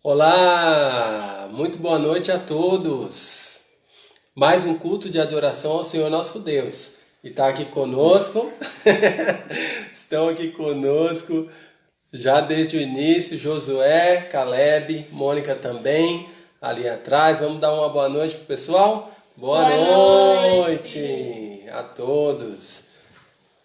Olá, muito boa noite a todos. Mais um culto de adoração ao Senhor nosso Deus. E está aqui conosco, estão aqui conosco já desde o início, Josué, Caleb, Mônica também, ali atrás. Vamos dar uma boa noite pro pessoal? Boa noite a todos.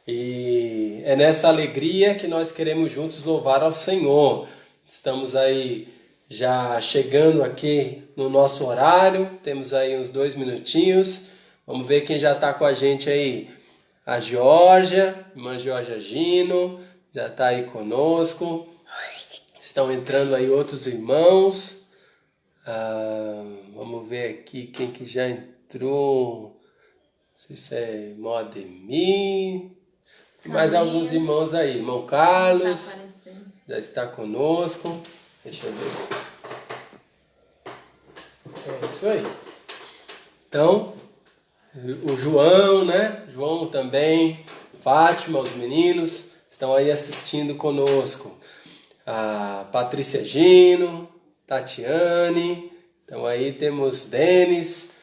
E é nessa alegria que nós queremos juntos louvar ao Senhor. Estamos aí já chegando aqui no nosso horário, temos aí uns 2 minutinhos. Vamos ver quem já está com a gente aí. A Georgia, irmã Georgia Gino, já está aí conosco. Estão entrando aí outros irmãos. Vamos ver aqui quem que já entrou. Não sei se é irmão Ademir. Mais alguns irmãos aí. Irmão Carlos já está conosco. Deixa eu ver. É isso aí. Então, o João, né? João também, Fátima, os meninos estão aí assistindo conosco. A Patrícia Gino, Tatiane, então aí temos Denis.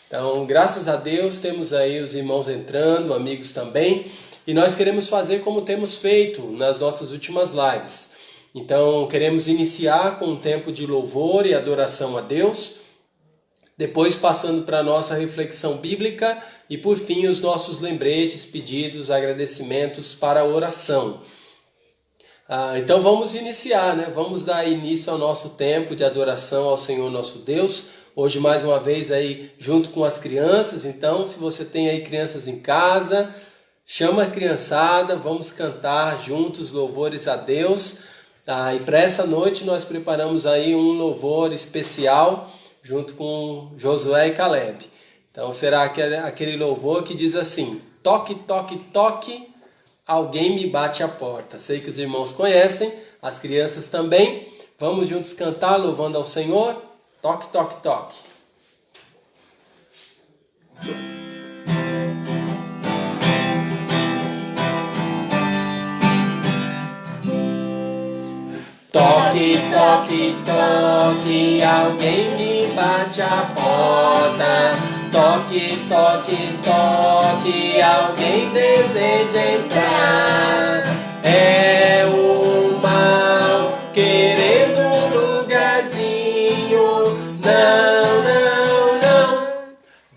Então, graças a Deus, temos aí os irmãos entrando, amigos também. E nós queremos fazer como temos feito nas nossas últimas lives. Então, queremos iniciar com um tempo de louvor e adoração a Deus, depois passando para a nossa reflexão bíblica e, por fim, os nossos lembretes, pedidos, agradecimentos para a oração. Então, vamos iniciar, né? Vamos dar início ao nosso tempo de adoração ao Senhor nosso Deus. Hoje, mais uma vez, aí junto com as crianças. Então, se você tem aí crianças em casa, chama a criançada, vamos cantar juntos louvores a Deus. E para essa noite nós preparamos aí um louvor especial junto com Josué e Caleb. Então será aquele louvor que diz assim: toque, toque, toque, alguém me bate a porta. Sei que os irmãos conhecem, as crianças também. Vamos juntos cantar louvando ao Senhor. Toque, toque, toque. Toque, toque, toque, alguém me bate a porta. Toque, toque, toque, alguém deseja entrar. É o mal querendo um lugarzinho. Não, não, não,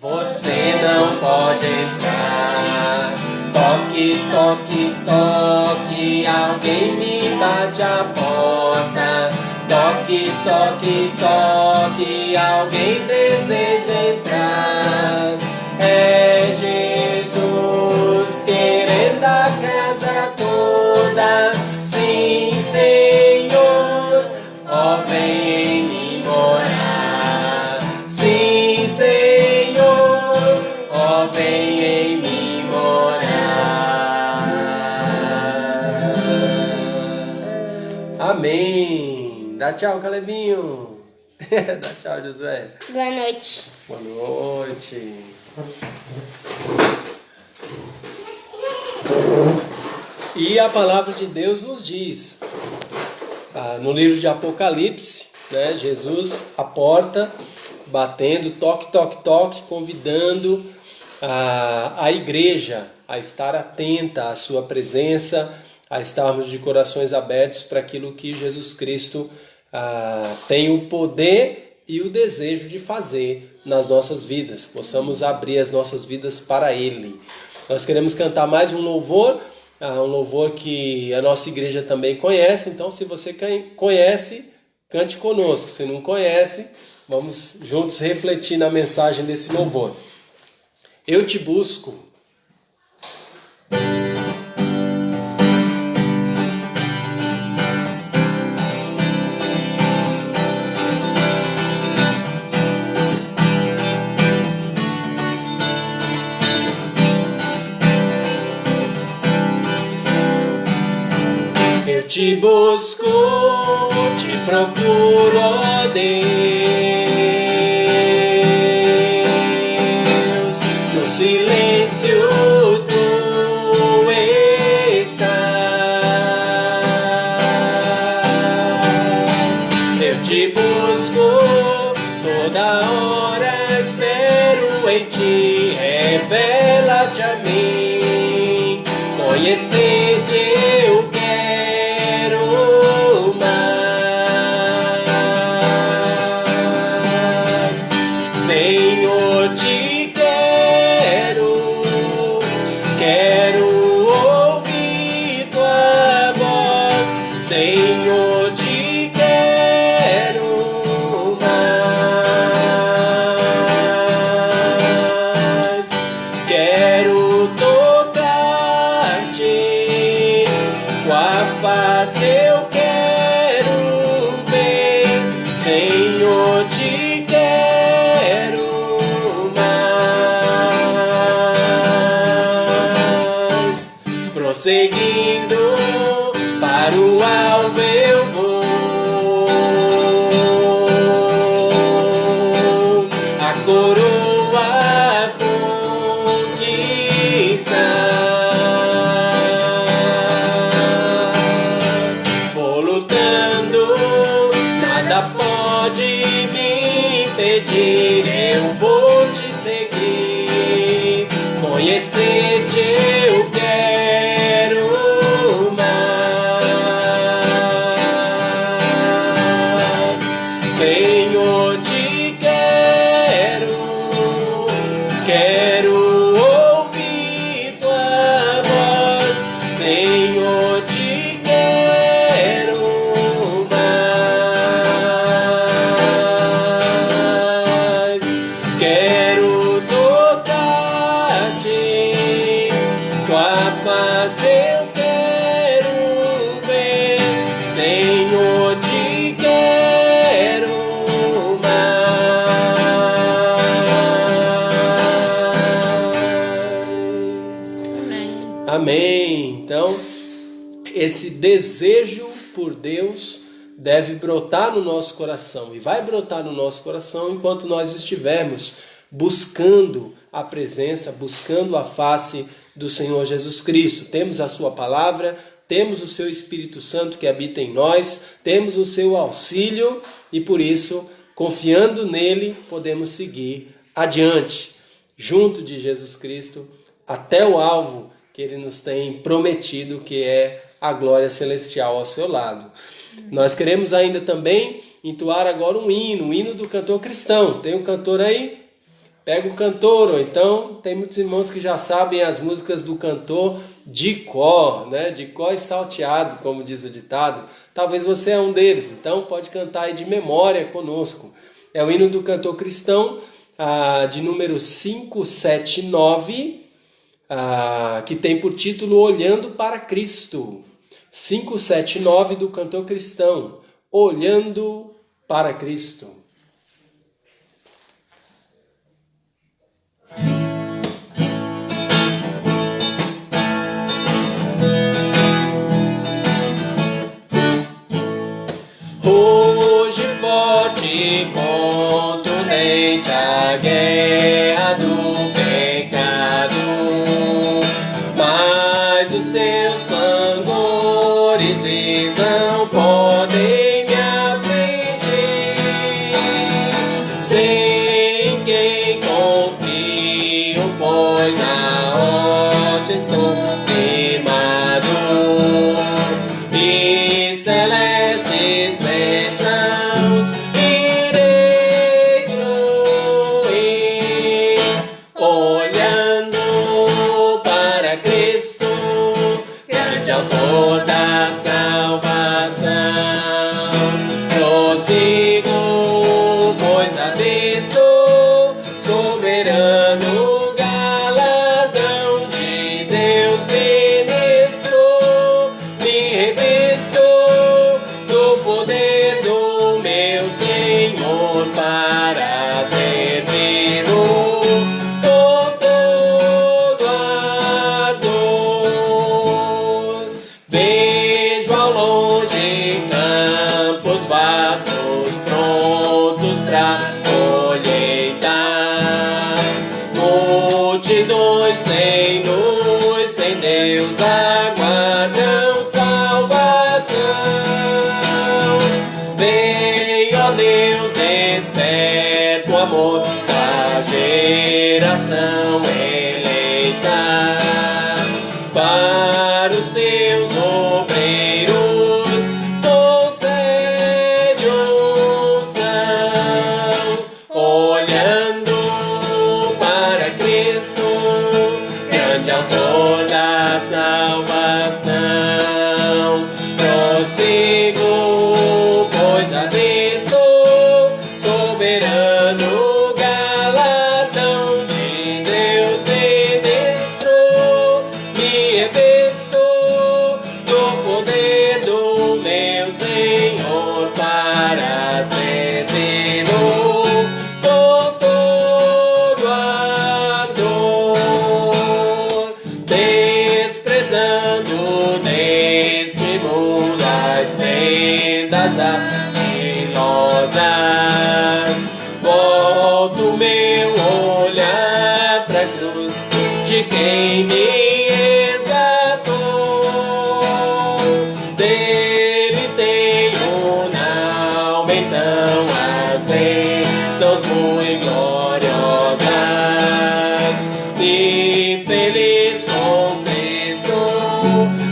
você não pode entrar. Toque, toque, toque, alguém me bate a porta. Toque, toque, toque, alguém deseja entrar. É Jesus querendo a casa toda. Sim, Senhor, ó, vem em mim morar. Sim, Senhor, ó, vem em mim morar. Amém. Dá tchau, Calebinho. Dá tchau, Josué. Boa noite. Boa noite. E a palavra de Deus nos diz, no livro de Apocalipse, né, Jesus à porta, batendo, toque, toque, toque, convidando a igreja a estar atenta à sua presença, a estarmos de corações abertos para aquilo que Jesus Cristo tem o poder e o desejo de fazer nas nossas vidas. Possamos abrir as nossas vidas para Ele. Nós queremos cantar mais um louvor que a nossa igreja também conhece. Então, se você conhece, cante conosco. Se não conhece, vamos juntos refletir na mensagem desse louvor. Eu te busco. Eu te busco, te procuro, ó Deus, no silêncio tu estás. Eu te te busco, toda hora espero em ti, revela-te a mim, conhecer-te eu quero mais, Senhor, te quero ouvir tua voz, Senhor, te quero mais, quero tocar-te, com a face eu quero ver, Senhor, te quero mais, prosseguindo para o alvo eu vou, a coroa conquistar, vou lutando, nada pode me impedir, eu vou te seguir, conhecer-te eu quero mais, Senhor, te quero ouvir tua voz, Senhor, te quero mais, quero tocar-te, com a paz eu quero ver, Senhor, te quero mais. Amém. Então, esse desejo por Deus deve brotar no nosso coração, e vai brotar no nosso coração enquanto nós estivermos buscando a presença, buscando a face do Senhor Jesus Cristo. Temos a sua palavra, temos o seu Espírito Santo que habita em nós, temos o seu auxílio e por isso, confiando nele, podemos seguir adiante, junto de Jesus Cristo, até o alvo que ele nos tem prometido, que é a glória celestial ao seu lado. Nós queremos ainda também entoar agora um hino do cantor cristão. Tem um cantor aí? Pega o cantor, ou então tem muitos irmãos que já sabem as músicas do cantor de cor, né? De cor e salteado, como diz o ditado. Talvez você é um deles, então pode cantar aí de memória conosco. É o hino do cantor cristão, de número 579, que tem por título Olhando para Cristo. 579 do cantor cristão, Olhando para Cristo. Hoje forte contundente a guerra do pecado, mas os seus clangores visam podem me afligir. Sei em quem confio, pois na rocha estou firmado, e celestes bênçãos irei fluir, olhando para Cristo, grande autor da salvação. Prossigo, pois avisto soberano galardão de Deus ministro, me revisto do poder do meu Senhor para servi-lo com todo ardor. Vejo ao longe campos vastos prontos pra colheitar, multidões sem luz, sem Deus aguardam salvação. Venho, ó amor da geração eleita. Para os teus obreiros concede unção, olhando para Cristo, grande autor da salvação. Prossigo, pois avisto, soberano galardão de Deus ministro, me revisto do poder do meu Senhor para servi-lo com todo ardor, desprezando neste mundo as sendas argilosas. Volto meu olhar pra cruz de quem me exaltou. Dele tenho na alma então as bênçãos muito gloriosas. E feliz com Cristo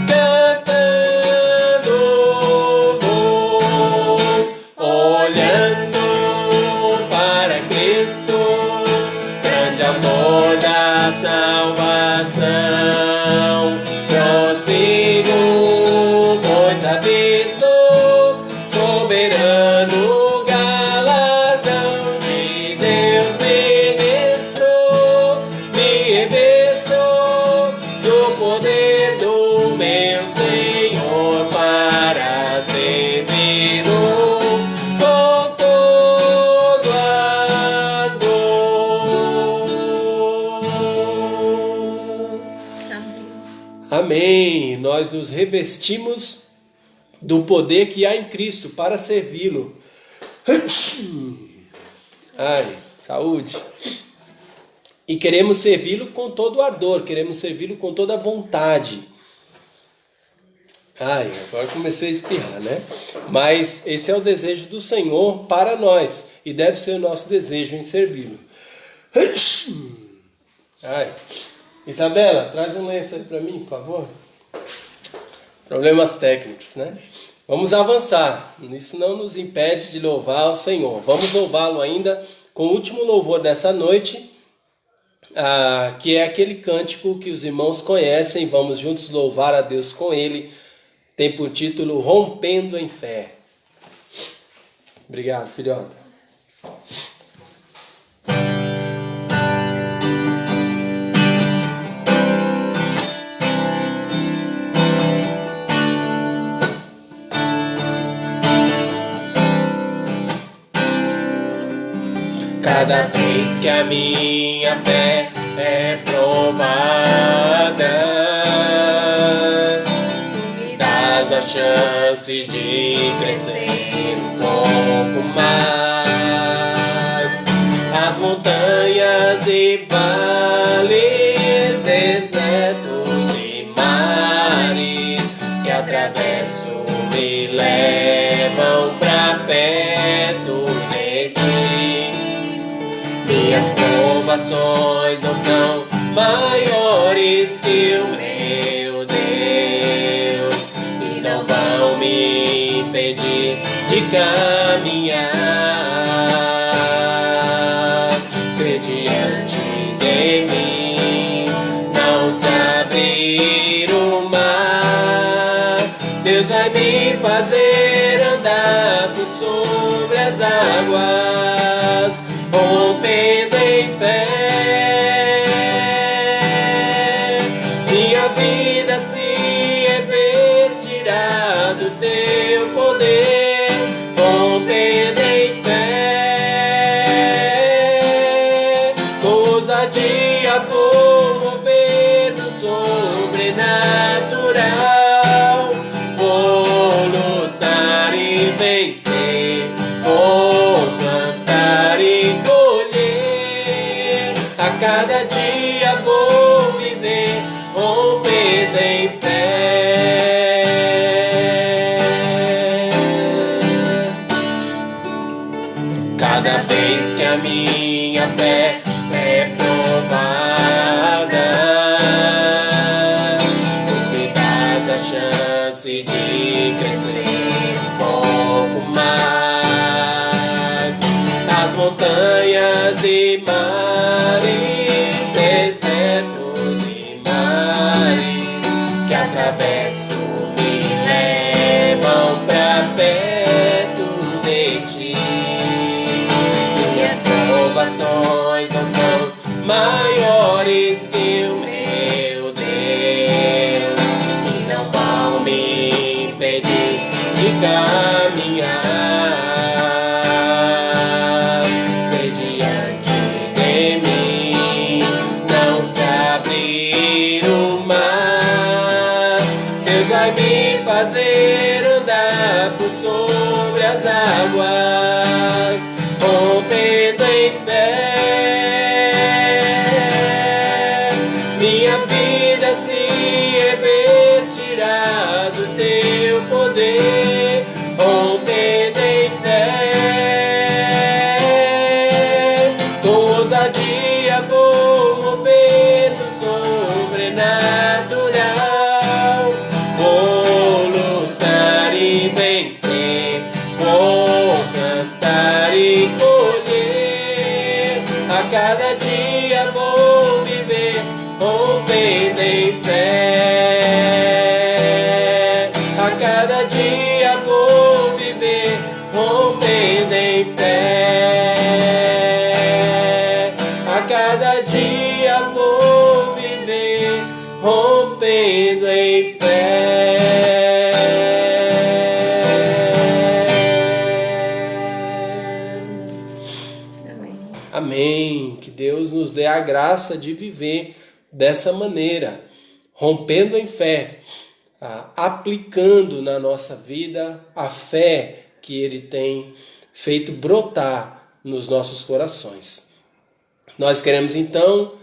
cantando vou, olhando para Cristo, grande autor da salvação. Prossigo, pois avisto, soberano galardão de Deus ministro, me revisto do poder do meu Senhor para servi-lo com todo ardor. Amém. Nós nos revestimos do poder que há em Cristo para servi-lo. Ai, saúde. E queremos servi-lo com todo ardor, queremos servi-lo com toda vontade. Ai, agora comecei a espirrar, né? Mas esse é o desejo do Senhor para nós e deve ser o nosso desejo em servi-lo. Ai. Isabela, traz um lenço aí para mim, por favor. Problemas técnicos, né? Vamos avançar. Isso não nos impede de louvar o Senhor. Vamos louvá-lo ainda com o último louvor dessa noite, que é aquele cântico que os irmãos conhecem. Vamos juntos louvar a Deus com ele. Tem por título Rompendo em Fé. Obrigado, filhota. Cada vez que a minha fé é provada, me dás a chance de crescer um pouco mais. As montanhas e vales, desertos e mares que atravesso me levam pra perto de ti. Minhas provações não são maiores que o meu Deus e não vão me impedir de caminhar. Se diante de mim não se abrir o mar, Deus vai me fazer andar por sobre as águas, rompendo em fé. Minha vida se revestirá do teu poder, rompendo em fé. Ousadia por mover do sobrenatural, vou lutar e vencer, vou plantar e colher. A cada dia vou viver rompendo em fé. cada vez que a minha fé é provada, tu me dás a chance de crescer um pouco mais. As montanhas e mares, desertos e mares que atravesso me levam pra perto de ti. Minhas provações não são maiores que o meu Deus e não vão me impedir de caminhar. Se diante de mim não se abrir o mar, Deus vai me fazer andar por sobre as águas, rompendo em fé. Minha vida se revestirá do teu poder, rompendo em fé. Com ousadia vou mover no sobrenatural. Vou lutar e vencer, vou cantar e colher. A cada dia vou viver, rompendo em fé. A cada dia vou viver, rompendo em fé. A cada dia vou viver, rompendo em fé. Amém. Que Deus nos dê a graça de viver dessa maneira, rompendo em fé, aplicando na nossa vida a fé que Ele tem feito brotar nos nossos corações. Nós queremos então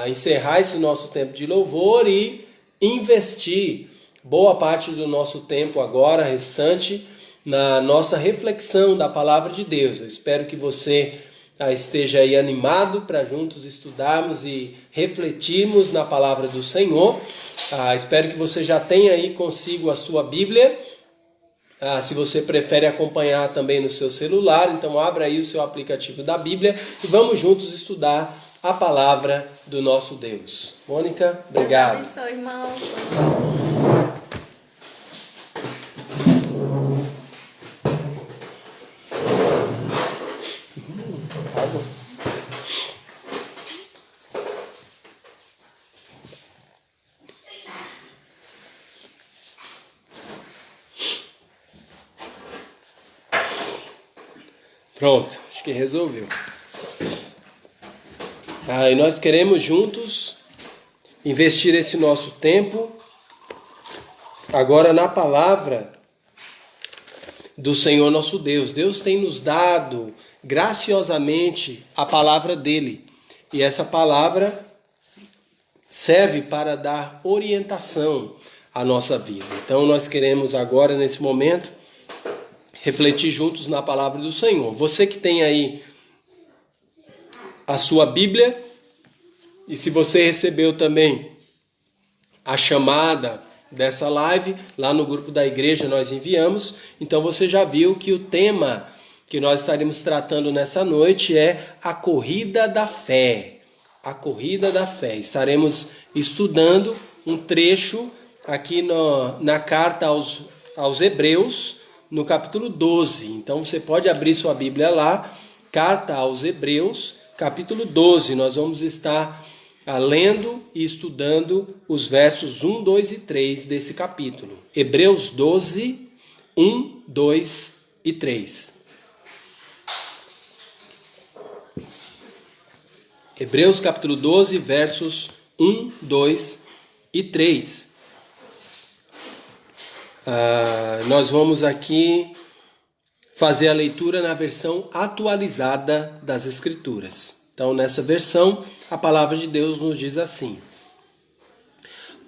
encerrar esse nosso tempo de louvor e investir boa parte do nosso tempo agora restante na nossa reflexão da palavra de Deus. Eu espero que você esteja aí animado para juntos estudarmos e refletirmos na palavra do Senhor. Espero que você já tenha aí consigo a sua Bíblia. Se você prefere acompanhar também no seu celular, então abra aí o seu aplicativo da Bíblia e vamos juntos estudar a palavra do nosso Deus. Mônica, obrigado. Deus abençoe, irmãos. Pronto, acho que resolveu. E nós queremos juntos investir esse nosso tempo agora na palavra do Senhor nosso Deus. Deus tem nos dado graciosamente a palavra dele. E essa palavra serve para dar orientação à nossa vida. Então nós queremos agora, nesse momento, refletir juntos na palavra do Senhor. Você que tem aí a sua Bíblia, e se você recebeu também a chamada dessa live, lá no grupo da igreja nós enviamos, então você já viu que o tema que nós estaremos tratando nessa noite é a corrida da fé. A corrida da fé. Estaremos estudando um trecho aqui na carta aos Hebreus, no capítulo 12. Então você pode abrir sua Bíblia lá, carta aos Hebreus, capítulo 12. Nós vamos estar lendo e estudando os versos 1, 2 e 3 desse capítulo. Hebreus 12, 1, 2 e 3. Hebreus capítulo 12, versos 1, 2 e 3. Nós vamos aqui fazer a leitura na versão atualizada das Escrituras. Então, nessa versão, a palavra de Deus nos diz assim: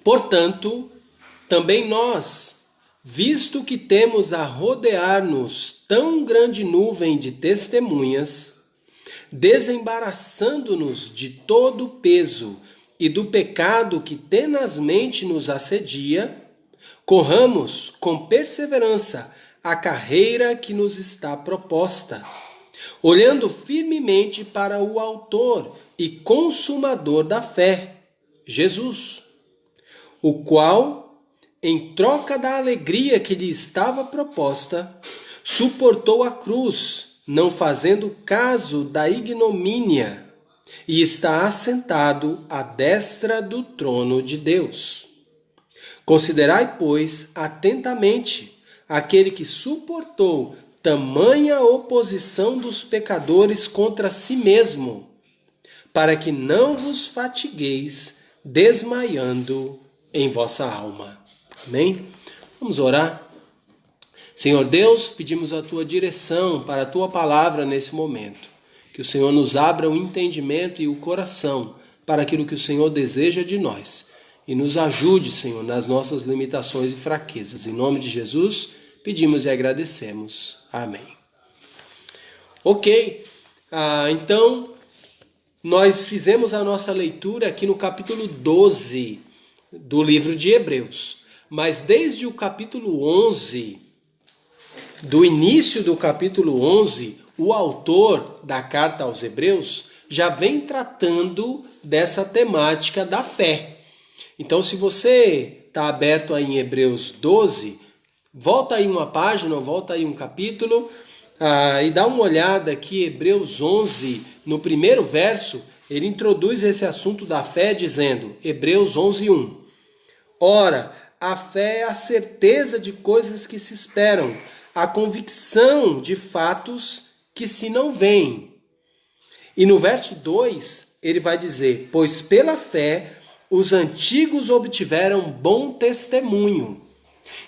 Portanto, também nós, visto que temos a rodear-nos tão grande nuvem de testemunhas, desembaraçando-nos de todo o peso e do pecado que tenazmente nos assedia, corramos com perseverança a carreira que nos está proposta, olhando firmemente para o Autor e Consumador da fé, Jesus, o qual, em troca da alegria que lhe estava proposta, suportou a cruz, não fazendo caso da ignomínia, e está assentado à destra do trono de Deus. Considerai, pois, atentamente aquele que suportou tamanha oposição dos pecadores contra si mesmo, para que não vos fatigueis desmaiando em vossa alma. Amém? Vamos orar. Senhor Deus, pedimos a Tua direção para a Tua palavra nesse momento. Que o Senhor nos abra o entendimento e o coração para aquilo que o Senhor deseja de nós. E nos ajude, Senhor, nas nossas limitações e fraquezas. Em nome de Jesus, pedimos e agradecemos. Amém. Ok, então nós fizemos a nossa leitura aqui no capítulo 12 do livro de Hebreus. Mas desde o capítulo 11, do início do capítulo 11, o autor da carta aos Hebreus já vem tratando dessa temática da fé. Então, se você está aberto aí em Hebreus 12, volta aí uma página, volta aí um capítulo e dá uma olhada aqui, Hebreus 11, no primeiro verso, ele introduz esse assunto da fé dizendo, Hebreus 11, 1. Ora, a fé é a certeza de coisas que se esperam, a convicção de fatos que se não veem. E no verso 2, ele vai dizer, pois pela fé os antigos obtiveram bom testemunho.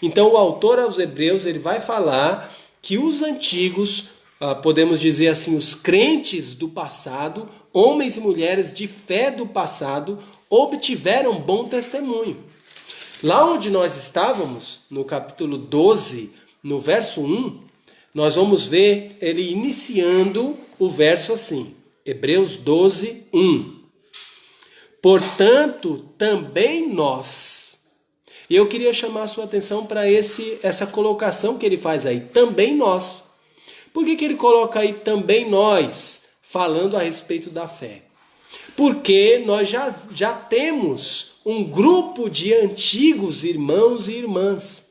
Então o autor aos Hebreus ele vai falar que os antigos, podemos dizer assim, os crentes do passado, homens e mulheres de fé do passado, obtiveram bom testemunho. Lá onde nós estávamos, no capítulo 12, no verso 1, nós vamos ver ele iniciando o verso assim, Hebreus 12, 1. Portanto, também nós. E eu queria chamar a sua atenção para essa colocação que ele faz aí, também nós. Por que ele coloca aí também nós, falando a respeito da fé? Porque nós já temos um grupo de antigos irmãos e irmãs.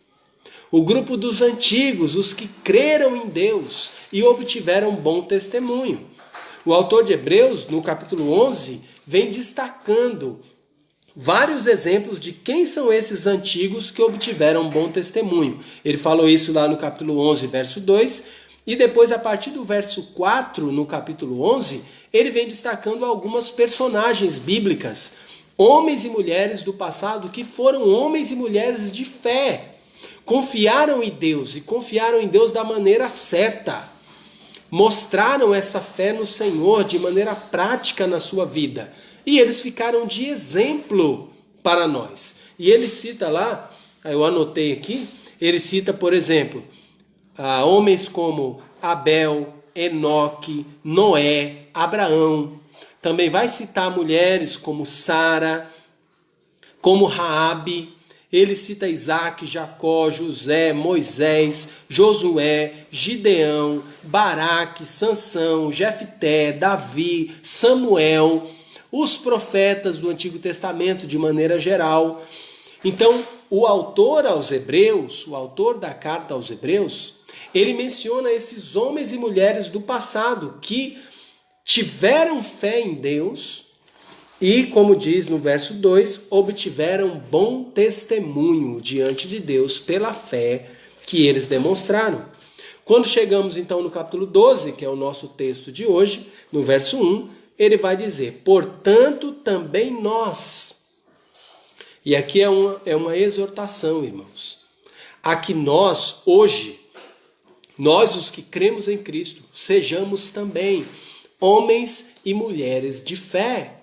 O grupo dos antigos, os que creram em Deus e obtiveram bom testemunho. O autor de Hebreus, no capítulo 11, vem destacando vários exemplos de quem são esses antigos que obtiveram bom testemunho. Ele falou isso lá no capítulo 11, verso 2, e depois, a partir do verso 4, no capítulo 11, ele vem destacando algumas personagens bíblicas, homens e mulheres do passado que foram homens e mulheres de fé, confiaram em Deus e confiaram em Deus da maneira certa, mostraram essa fé no Senhor de maneira prática na sua vida e eles ficaram de exemplo para nós. E ele cita lá, eu anotei aqui, ele cita, por exemplo, homens como Abel, Enoque, Noé, Abraão. Também vai citar mulheres como Sara, como Raabe. Ele cita Isaac, Jacó, José, Moisés, Josué, Gideão, Baraque, Sansão, Jefté, Davi, Samuel, os profetas do Antigo Testamento de maneira geral. Então, o autor aos Hebreus, o autor da carta aos Hebreus, ele menciona esses homens e mulheres do passado que tiveram fé em Deus e, como diz no verso 2, obtiveram bom testemunho diante de Deus pela fé que eles demonstraram. Quando chegamos então no capítulo 12, que é o nosso texto de hoje, no verso 1, ele vai dizer, portanto também nós. E aqui é uma exortação, irmãos, a que nós hoje, nós os que cremos em Cristo, sejamos também homens e mulheres de fé,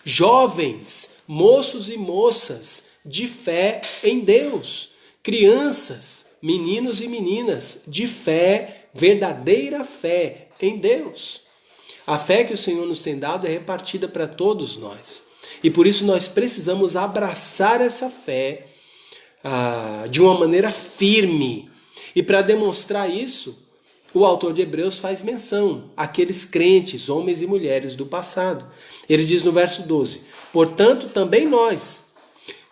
jovens, moços e moças de fé em Deus, crianças, meninos e meninas de fé, verdadeira fé em Deus. A fé que o Senhor nos tem dado é repartida para todos nós. E por isso nós precisamos abraçar essa fé de uma maneira firme. E para demonstrar isso, o autor de Hebreus faz menção àqueles crentes, homens e mulheres do passado. Ele diz no verso 12: portanto, também nós,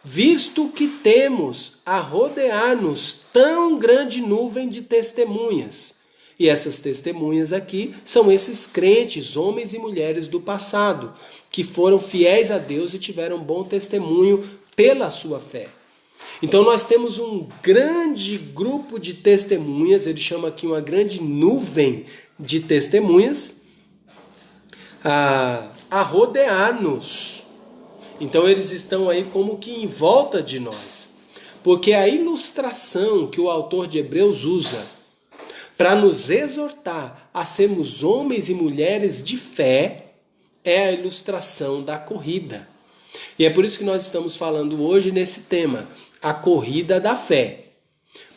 visto que temos a rodear-nos tão grande nuvem de testemunhas. E essas testemunhas aqui são esses crentes, homens e mulheres do passado, que foram fiéis a Deus e tiveram bom testemunho pela sua fé. Então nós temos um grande grupo de testemunhas, ele chama aqui uma grande nuvem de testemunhas, a rodear-nos. Então eles estão aí como que em volta de nós. Porque a ilustração que o autor de Hebreus usa para nos exortar a sermos homens e mulheres de fé é a ilustração da corrida. E é por isso que nós estamos falando hoje nesse tema, a corrida da fé.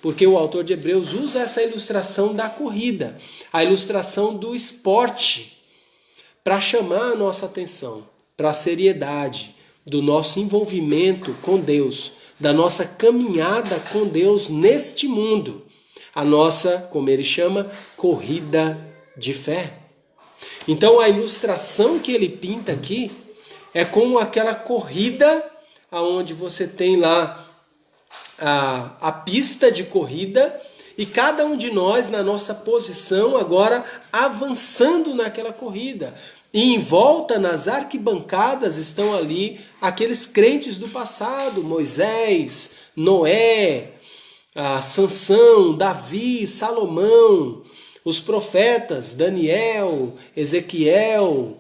Porque o autor de Hebreus usa essa ilustração da corrida, a ilustração do esporte, para chamar a nossa atenção para a seriedade do nosso envolvimento com Deus, da nossa caminhada com Deus neste mundo. A nossa, como ele chama, corrida de fé. Então a ilustração que ele pinta aqui é como aquela corrida onde você tem lá a pista de corrida e cada um de nós na nossa posição agora avançando naquela corrida. E em volta, nas arquibancadas, estão ali aqueles crentes do passado, Moisés, Noé, Sansão, Davi, Salomão, os profetas, Daniel, Ezequiel,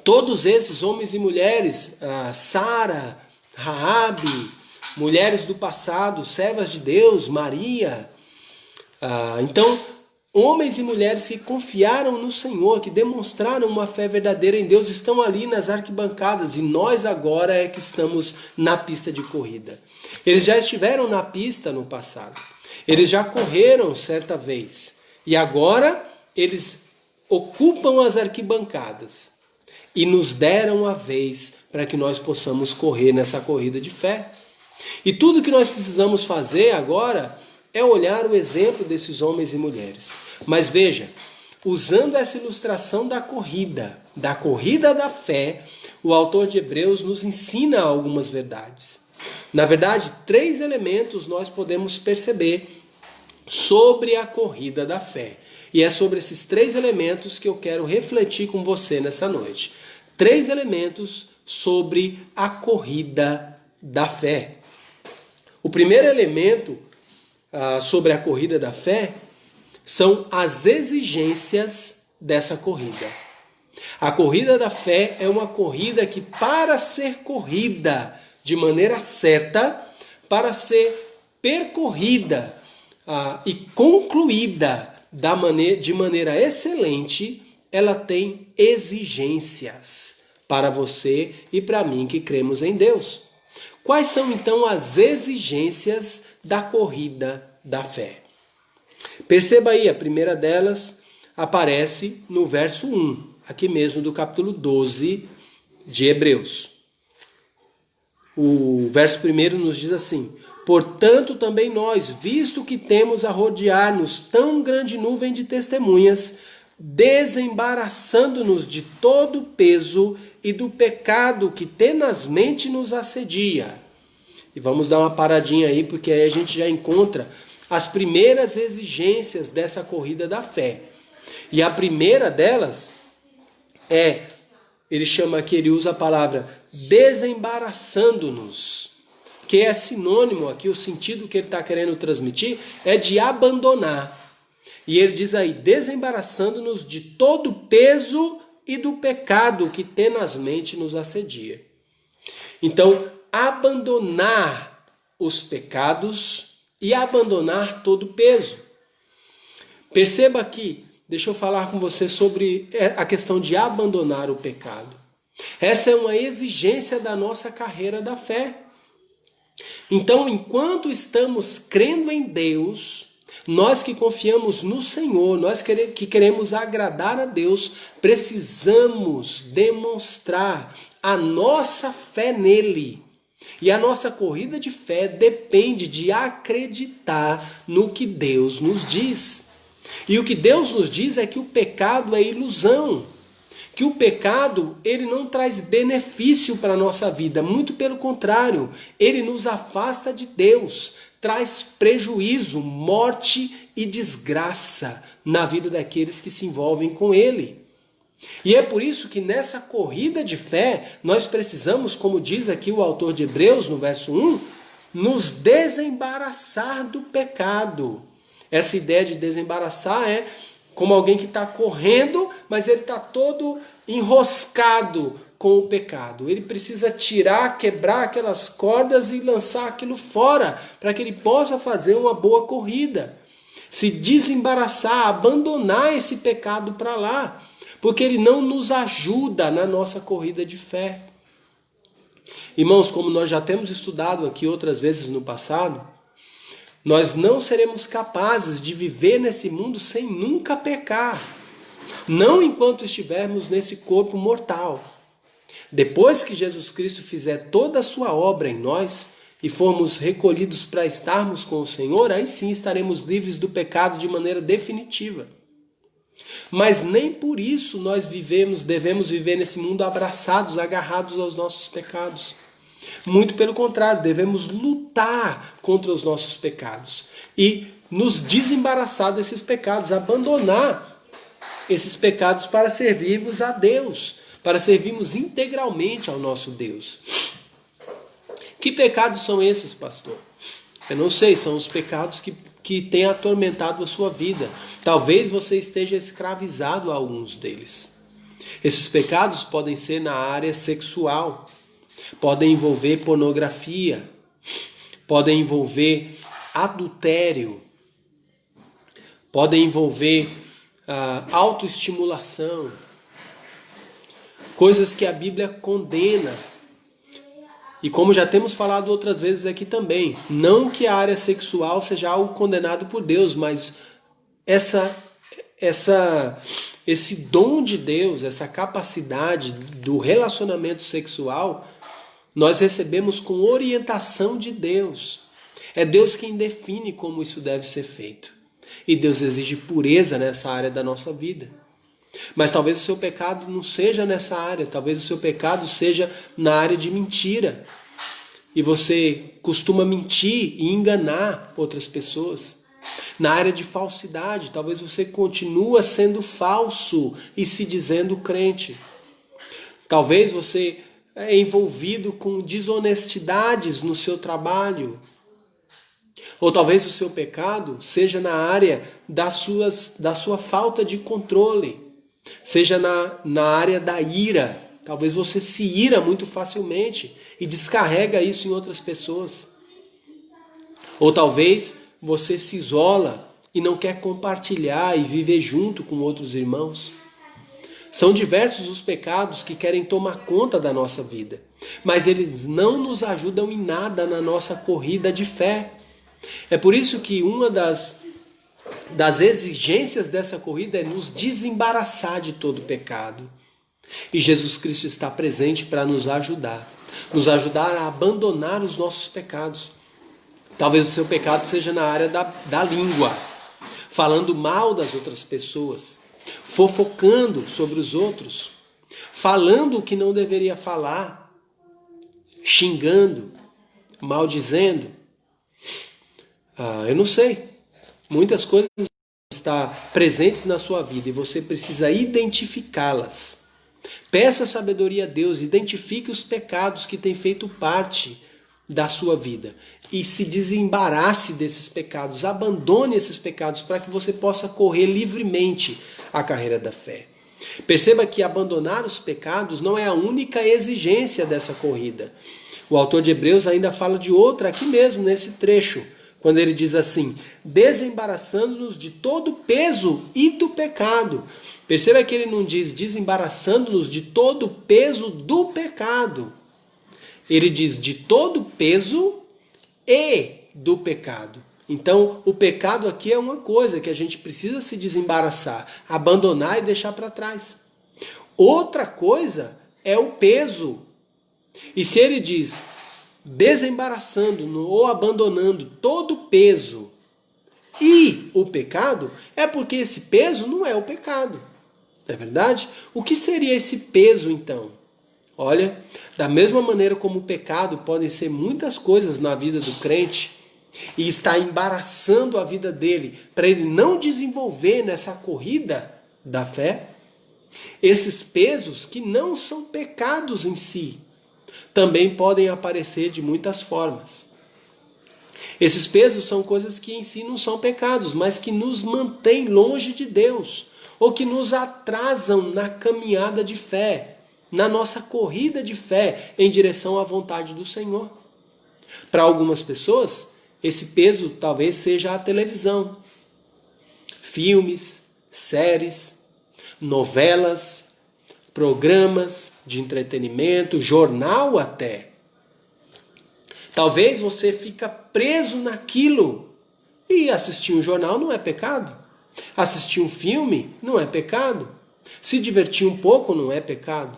todos esses homens e mulheres, Sara, Raabe, mulheres do passado, servas de Deus, Maria. Então, homens e mulheres que confiaram no Senhor, que demonstraram uma fé verdadeira em Deus, estão ali nas arquibancadas e nós agora é que estamos na pista de corrida. Eles já estiveram na pista no passado, eles já correram certa vez e agora eles ocupam as arquibancadas e nos deram a vez para que nós possamos correr nessa corrida de fé. E tudo que nós precisamos fazer agora é olhar o exemplo desses homens e mulheres. Mas veja, usando essa ilustração da corrida da fé, o autor de Hebreus nos ensina algumas verdades. Na verdade, 3 elementos nós podemos perceber sobre a corrida da fé. E é sobre esses 3 elementos que eu quero refletir com você nessa noite. 3 elementos sobre a corrida da fé. O primeiro elemento sobre a corrida da fé são as exigências dessa corrida. A corrida da fé é uma corrida que, para ser corrida de maneira certa, para ser percorrida e concluída de maneira excelente, ela tem exigências para você e para mim que cremos em Deus. Quais são então as exigências da corrida da fé? Perceba aí, a primeira delas aparece no verso 1, aqui mesmo do capítulo 12 de Hebreus. O verso 1 nos diz assim: portanto também nós, visto que temos a rodear-nos tão grande nuvem de testemunhas, desembaraçando-nos de todo o peso e do pecado que tenazmente nos assedia. E vamos dar uma paradinha aí, porque aí a gente já encontra as primeiras exigências dessa corrida da fé. E a primeira delas ele usa a palavra desembaraçando-nos, que é sinônimo aqui, o sentido que ele está querendo transmitir é de abandonar. E ele diz aí, desembaraçando-nos de todo o peso e do pecado que tenazmente nos assedia. Então, abandonar os pecados e abandonar todo o peso. Perceba aqui, deixa eu falar com você sobre a questão de abandonar o pecado. Essa é uma exigência da nossa carreira da fé. Então, enquanto estamos crendo em Deus, nós que confiamos no Senhor, nós que queremos agradar a Deus, precisamos demonstrar a nossa fé nele. E a nossa corrida de fé depende de acreditar no que Deus nos diz. E o que Deus nos diz é que o pecado é ilusão. Que o pecado, ele não traz benefício para a nossa vida. Muito pelo contrário, ele nos afasta de Deus. Traz prejuízo, morte e desgraça na vida daqueles que se envolvem com ele. E é por isso que nessa corrida de fé, nós precisamos, como diz aqui o autor de Hebreus, no verso 1, nos desembaraçar do pecado. Essa ideia de desembaraçar é como alguém que está correndo, mas ele está todo enroscado com o pecado. Ele precisa tirar, quebrar aquelas cordas e lançar aquilo fora, para que ele possa fazer uma boa corrida. Se desembaraçar, abandonar esse pecado para lá. Porque ele não nos ajuda na nossa corrida de fé. Irmãos, como nós já temos estudado aqui outras vezes no passado, nós não seremos capazes de viver nesse mundo sem nunca pecar. Não enquanto estivermos nesse corpo mortal. Depois que Jesus Cristo fizer toda a sua obra em nós e formos recolhidos para estarmos com o Senhor, aí sim estaremos livres do pecado de maneira definitiva. Mas nem por isso nós devemos viver nesse mundo abraçados, agarrados aos nossos pecados. Muito pelo contrário, devemos lutar contra os nossos pecados e nos desembaraçar desses pecados, abandonar esses pecados para servirmos a Deus, para servirmos integralmente ao nosso Deus. Que pecados são esses, pastor? Eu não sei, são os pecados que têm atormentado a sua vida. Talvez você esteja escravizado a alguns deles. Esses pecados podem ser na área sexual, podem envolver pornografia, podem envolver adultério, podem envolver autoestimulação, coisas que a Bíblia condena. E como já temos falado outras vezes aqui também, não que a área sexual seja algo condenado por Deus, mas esse dom de Deus, essa capacidade do relacionamento sexual, nós recebemos com orientação de Deus. É Deus quem define como isso deve ser feito. E Deus exige pureza nessa área da nossa vida. Mas talvez o seu pecado não seja nessa área, talvez o seu pecado seja na área de mentira. E você costuma mentir e enganar outras pessoas. Na área de falsidade, talvez você continua sendo falso e se dizendo crente. Talvez você é envolvido com desonestidades no seu trabalho. Ou talvez o seu pecado seja na área da sua falta de controle. Seja na área da ira. Talvez você se ira muito facilmente e descarrega isso em outras pessoas. Ou talvez você se isola e não quer compartilhar e viver junto com outros irmãos. São diversos os pecados que querem tomar conta da nossa vida. Mas eles não nos ajudam em nada na nossa corrida de fé. É por isso que uma das exigências dessa corrida é nos desembaraçar de todo pecado. E Jesus Cristo está presente para nos ajudar a abandonar os nossos pecados. Talvez o seu pecado seja na área da língua, falando mal das outras pessoas, fofocando sobre os outros, falando o que não deveria falar, xingando, maldizendo. Eu não sei. Muitas coisas estão presentes na sua vida e você precisa identificá-las. Peça sabedoria a Deus, identifique os pecados que têm feito parte da sua vida e se desembarace desses pecados, abandone esses pecados para que você possa correr livremente a carreira da fé. Perceba que abandonar os pecados não é a única exigência dessa corrida. O autor de Hebreus ainda fala de outra aqui mesmo, nesse trecho, quando ele diz assim, desembaraçando-nos de todo o peso e do pecado. Perceba que ele não diz desembaraçando-nos de todo o peso do pecado. Ele diz de todo o peso e do pecado. Então, o pecado aqui é uma coisa que a gente precisa se desembaraçar, abandonar e deixar para trás. Outra coisa é o peso. E se ele diz desembaraçando ou abandonando todo o peso e o pecado, é porque esse peso não é o pecado. Não é verdade? O que seria esse peso então? Olha, da mesma maneira como o pecado podem ser muitas coisas na vida do crente e está embaraçando a vida dele para ele não desenvolver nessa corrida da fé, esses pesos que não são pecados em si também podem aparecer de muitas formas. Esses pesos são coisas que em si não são pecados, mas que nos mantêm longe de Deus, ou que nos atrasam na caminhada de fé, na nossa corrida de fé em direção à vontade do Senhor. Para algumas pessoas, esse peso talvez seja a televisão, filmes, séries, novelas, programas de entretenimento, jornal até. Talvez você fica preso naquilo. E assistir um jornal não é pecado. Assistir um filme não é pecado. Se divertir um pouco não é pecado.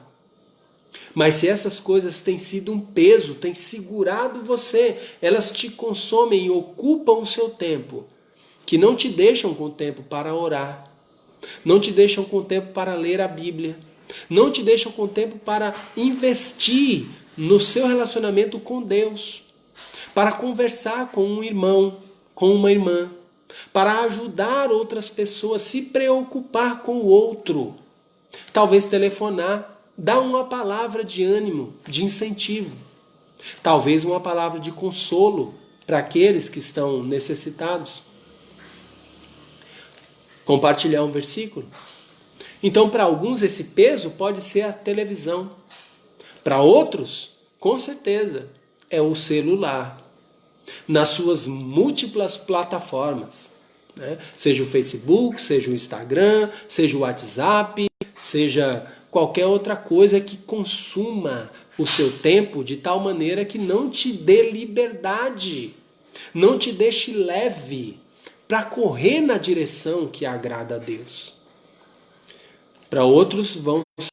Mas se essas coisas têm sido um peso, têm segurado você, elas te consomem e ocupam o seu tempo, que não te deixam com tempo para orar, não te deixam com tempo para ler a Bíblia, não te deixam com tempo para investir no seu relacionamento com Deus, para conversar com um irmão, com uma irmã, para ajudar outras pessoas, se preocupar com o outro, talvez telefonar, dar uma palavra de ânimo, de incentivo, talvez uma palavra de consolo para aqueles que estão necessitados, compartilhar um versículo. Então, para alguns, esse peso pode ser a televisão. Para outros, com certeza, é o celular, nas suas múltiplas plataformas, né? Seja o Facebook, seja o Instagram, seja o WhatsApp, seja qualquer outra coisa que consuma o seu tempo de tal maneira que não te dê liberdade, não te deixe leve para correr na direção que agrada a Deus. Para outros vão ser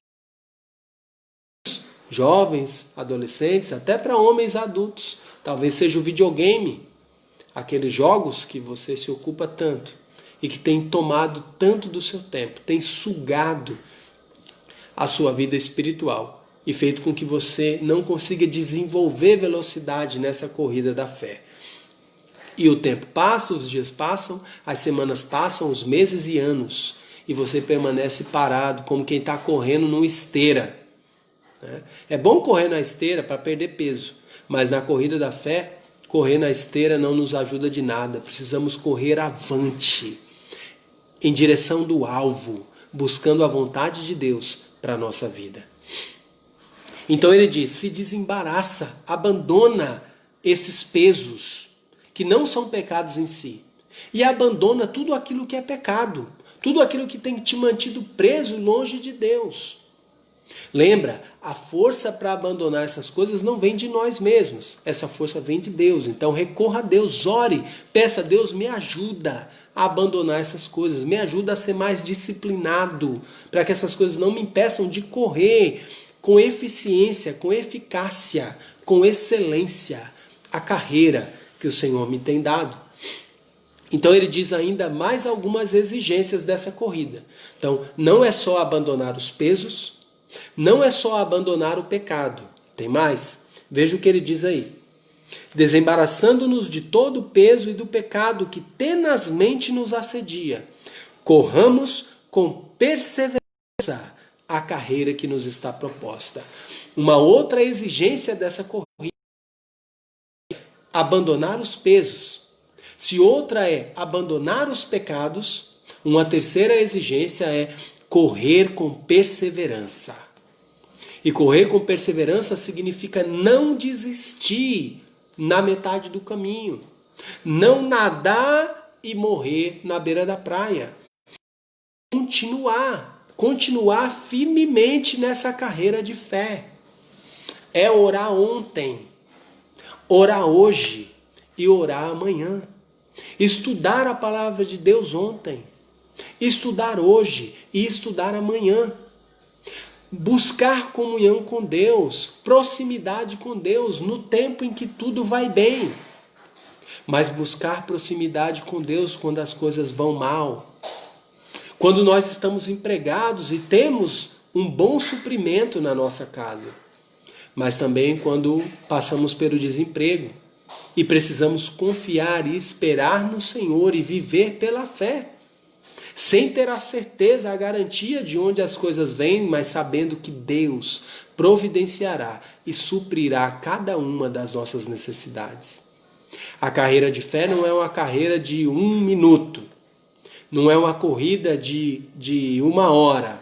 jovens, adolescentes, até para homens adultos. Talvez seja o videogame, aqueles jogos que você se ocupa tanto e que tem tomado tanto do seu tempo, tem sugado a sua vida espiritual e feito com que você não consiga desenvolver velocidade nessa corrida da fé. E o tempo passa, os dias passam, as semanas passam, os meses e anos, e você permanece parado como quem está correndo numa esteira. É bom correr na esteira para perder peso, mas na corrida da fé, correr na esteira não nos ajuda de nada. Precisamos correr avante, em direção do alvo, buscando a vontade de Deus para a nossa vida. Então ele diz, se desembaraça, abandona esses pesos, que não são pecados em si, e abandona tudo aquilo que é pecado, tudo aquilo que tem te mantido preso longe de Deus. Lembra, a força para abandonar essas coisas não vem de nós mesmos, essa força vem de Deus. Então recorra a Deus, ore, peça a Deus, me ajuda a abandonar essas coisas, me ajuda a ser mais disciplinado, para que essas coisas não me impeçam de correr com eficiência, com eficácia, com excelência, a carreira que o Senhor me tem dado. Então ele diz ainda mais algumas exigências dessa corrida. Então não é só abandonar os pesos, não é só abandonar o pecado. Tem mais? Veja o que ele diz aí. Desembaraçando-nos de todo o peso e do pecado que tenazmente nos assedia, corramos com perseverança a carreira que nos está proposta. Uma outra exigência dessa corrida é abandonar os pesos. Se outra é abandonar os pecados, uma terceira exigência é correr com perseverança. E correr com perseverança significa não desistir na metade do caminho. Não nadar e morrer na beira da praia. Continuar firmemente nessa carreira de fé. É orar ontem, orar hoje e orar amanhã. Estudar a palavra de Deus ontem, estudar hoje e estudar amanhã. Buscar comunhão com Deus, proximidade com Deus no tempo em que tudo vai bem. Mas buscar proximidade com Deus quando as coisas vão mal. Quando nós estamos empregados e temos um bom suprimento na nossa casa. Mas também quando passamos pelo desemprego e precisamos confiar e esperar no Senhor e viver pela fé. Sem ter a certeza, a garantia de onde as coisas vêm, mas sabendo que Deus providenciará e suprirá cada uma das nossas necessidades. A carreira de fé não é uma carreira de 1 minuto, não é uma corrida de 1 hora,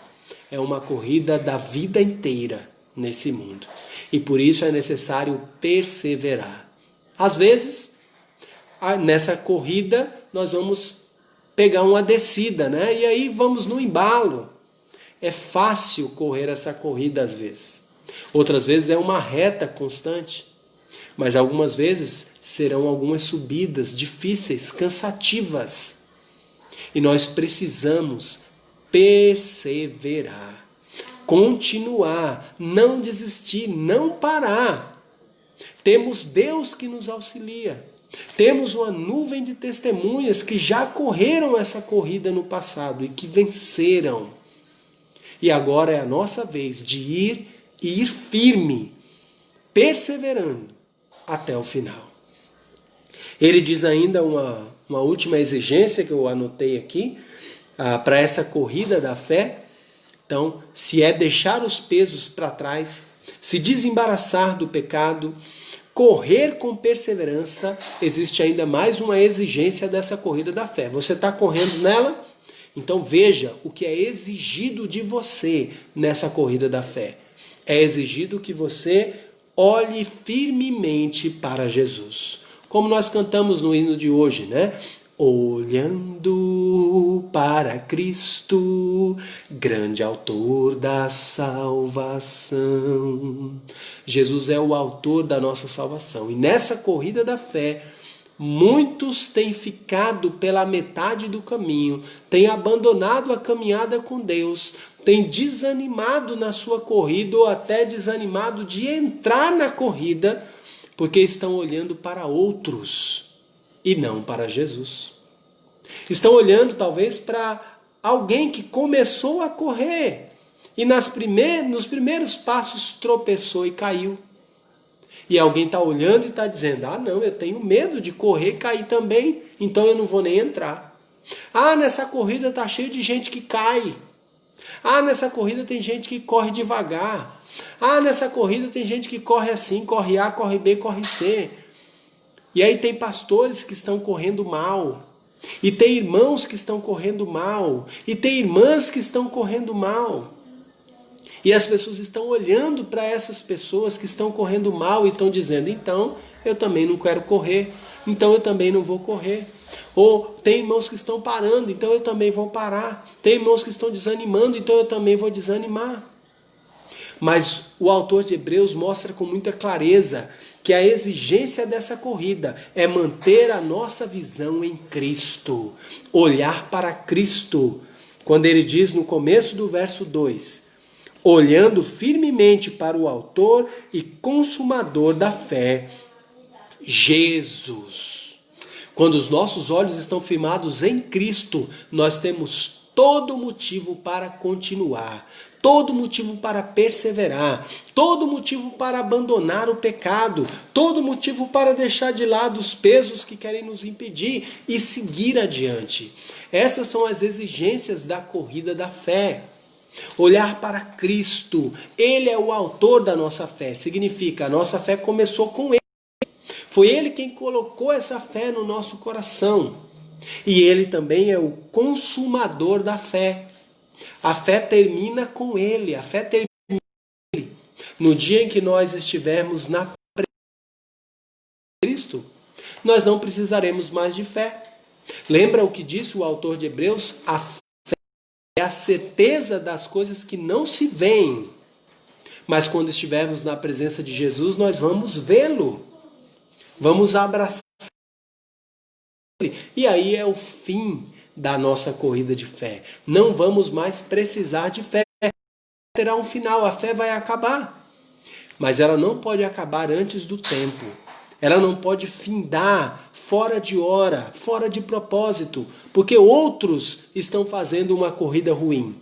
é uma corrida da vida inteira nesse mundo. E por isso é necessário perseverar. Às vezes, nessa corrida, nós vamos pegar uma descida, né? E aí vamos no embalo. É fácil correr essa corrida às vezes. Outras vezes é uma reta constante. Mas algumas vezes serão algumas subidas difíceis, cansativas. E nós precisamos perseverar, continuar, não desistir, não parar. Temos Deus que nos auxilia. Temos uma nuvem de testemunhas que já correram essa corrida no passado e que venceram. E agora é a nossa vez de ir firme, perseverando até o final. Ele diz ainda uma última exigência que eu anotei aqui para essa corrida da fé. Então, se é deixar os pesos para trás, se desembaraçar do pecado, correr com perseverança, existe ainda mais uma exigência dessa corrida da fé. Você está correndo nela? Então veja o que é exigido de você nessa corrida da fé. É exigido que você olhe firmemente para Jesus. Como nós cantamos no hino de hoje, né? Olhando para Cristo, grande autor da salvação. Jesus é o autor da nossa salvação. E nessa corrida da fé, muitos têm ficado pela metade do caminho, têm abandonado a caminhada com Deus, têm desanimado na sua corrida ou até desanimado de entrar na corrida, porque estão olhando para outros e não para Jesus. Estão olhando talvez para alguém que começou a correr e nos primeiros passos tropeçou e caiu. E alguém está olhando e está dizendo, não, eu tenho medo de correr e cair também, então eu não vou nem entrar. Nessa corrida está cheio de gente que cai. Nessa corrida tem gente que corre devagar. Nessa corrida tem gente que corre assim, corre A, corre B, corre C. E aí tem pastores que estão correndo mal. E tem irmãos que estão correndo mal. E tem irmãs que estão correndo mal. E as pessoas estão olhando para essas pessoas que estão correndo mal e estão dizendo, então eu também não quero correr. Então eu também não vou correr. Ou tem irmãos que estão parando, então eu também vou parar. Tem irmãos que estão desanimando, então eu também vou desanimar. Mas o autor de Hebreus mostra com muita clareza que a exigência dessa corrida é manter a nossa visão em Cristo, olhar para Cristo. Quando ele diz no começo do verso 2, olhando firmemente para o autor e consumador da fé, Jesus. Quando os nossos olhos estão firmados em Cristo, nós temos todo motivo para continuar, todo motivo para perseverar, todo motivo para abandonar o pecado, todo motivo para deixar de lado os pesos que querem nos impedir e seguir adiante. Essas são as exigências da corrida da fé. Olhar para Cristo, Ele é o autor da nossa fé, significa a nossa fé começou com Ele. Foi Ele quem colocou essa fé no nosso coração. E Ele também é o consumador da fé. A fé termina com Ele, a fé termina com Ele. No dia em que nós estivermos na presença de Cristo, nós não precisaremos mais de fé. Lembra o que disse o autor de Hebreus? A fé é a certeza das coisas que não se veem. Mas quando estivermos na presença de Jesus, nós vamos vê-lo. Vamos abraçar E aí é o fim da nossa corrida de fé. Não vamos mais precisar de fé. Terá um final, a fé vai acabar. Mas ela não pode acabar antes do tempo. Ela não pode findar fora de hora, fora de propósito, porque outros estão fazendo uma corrida ruim.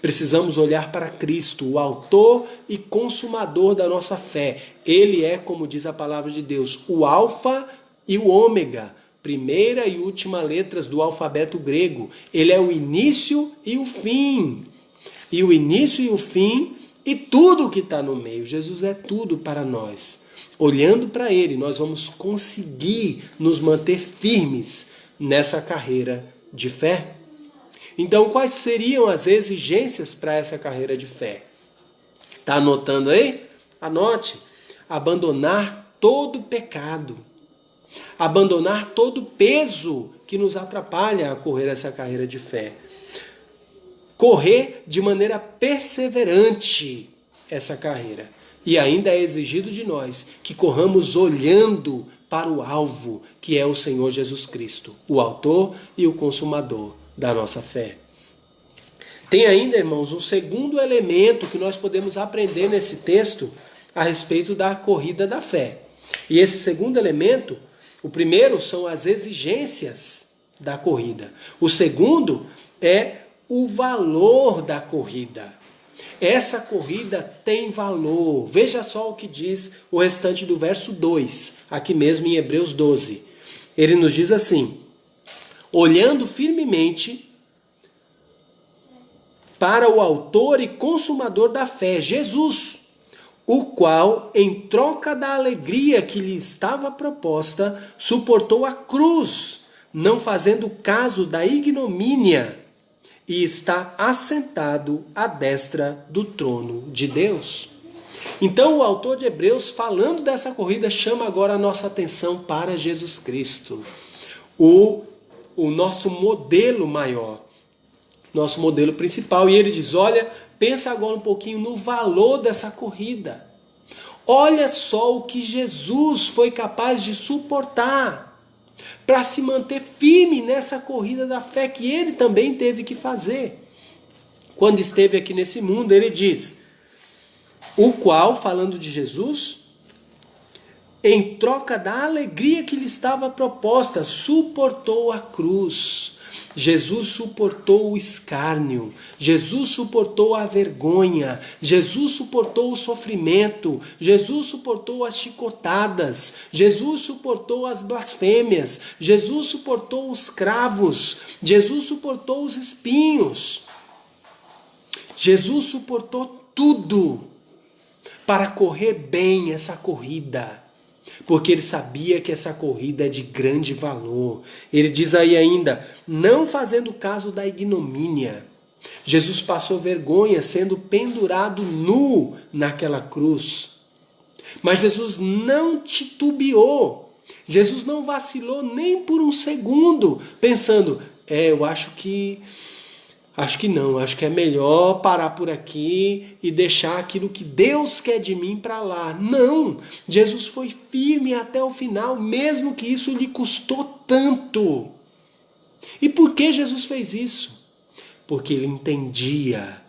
Precisamos olhar para Cristo, o autor e consumador da nossa fé. Ele é, como diz a palavra de Deus, o alfa e o ômega, primeira e última letras do alfabeto grego. Ele é o início e o fim. E o início e o fim e tudo que está no meio. Jesus é tudo para nós. Olhando para Ele, nós vamos conseguir nos manter firmes nessa carreira de fé. Então, quais seriam as exigências para essa carreira de fé? Está anotando aí? Anote. Abandonar todo pecado. Abandonar todo peso que nos atrapalha a correr essa carreira de fé. Correr de maneira perseverante essa carreira. E ainda é exigido de nós que corramos olhando para o alvo, que é o Senhor Jesus Cristo, o autor e o consumador da nossa fé. Tem ainda, irmãos, um segundo elemento que nós podemos aprender nesse texto a respeito da corrida da fé. E esse segundo elemento, o primeiro são as exigências da corrida. O segundo é o valor da corrida. Essa corrida tem valor. Veja só o que diz o restante do verso 2, aqui mesmo em Hebreus 12. Ele nos diz assim: olhando firmemente para o autor e consumador da fé, Jesus, o qual, em troca da alegria que lhe estava proposta, suportou a cruz, não fazendo caso da ignomínia, e está assentado à destra do trono de Deus. Então o autor de Hebreus, falando dessa corrida, chama agora a nossa atenção para Jesus Cristo, o nosso modelo maior, nosso modelo principal. E ele diz, olha, pensa agora um pouquinho no valor dessa corrida. Olha só o que Jesus foi capaz de suportar para se manter firme nessa corrida da fé que ele também teve que fazer. Quando esteve aqui nesse mundo, ele diz, o qual, falando de Jesus, em troca da alegria que lhe estava proposta, suportou a cruz. Jesus suportou o escárnio, Jesus suportou a vergonha, Jesus suportou o sofrimento, Jesus suportou as chicotadas, Jesus suportou as blasfêmias, Jesus suportou os cravos, Jesus suportou os espinhos. Jesus suportou tudo para correr bem essa corrida, porque ele sabia que essa corrida é de grande valor. Ele diz aí ainda, não fazendo caso da ignomínia. Jesus passou vergonha sendo pendurado nu naquela cruz. Mas Jesus não titubeou. Jesus não vacilou nem por um segundo, pensando, eu acho que não, acho que é melhor parar por aqui e deixar aquilo que Deus quer de mim para lá. Não, Jesus foi firme até o final, mesmo que isso lhe custou tanto. E por que Jesus fez isso? Porque ele entendia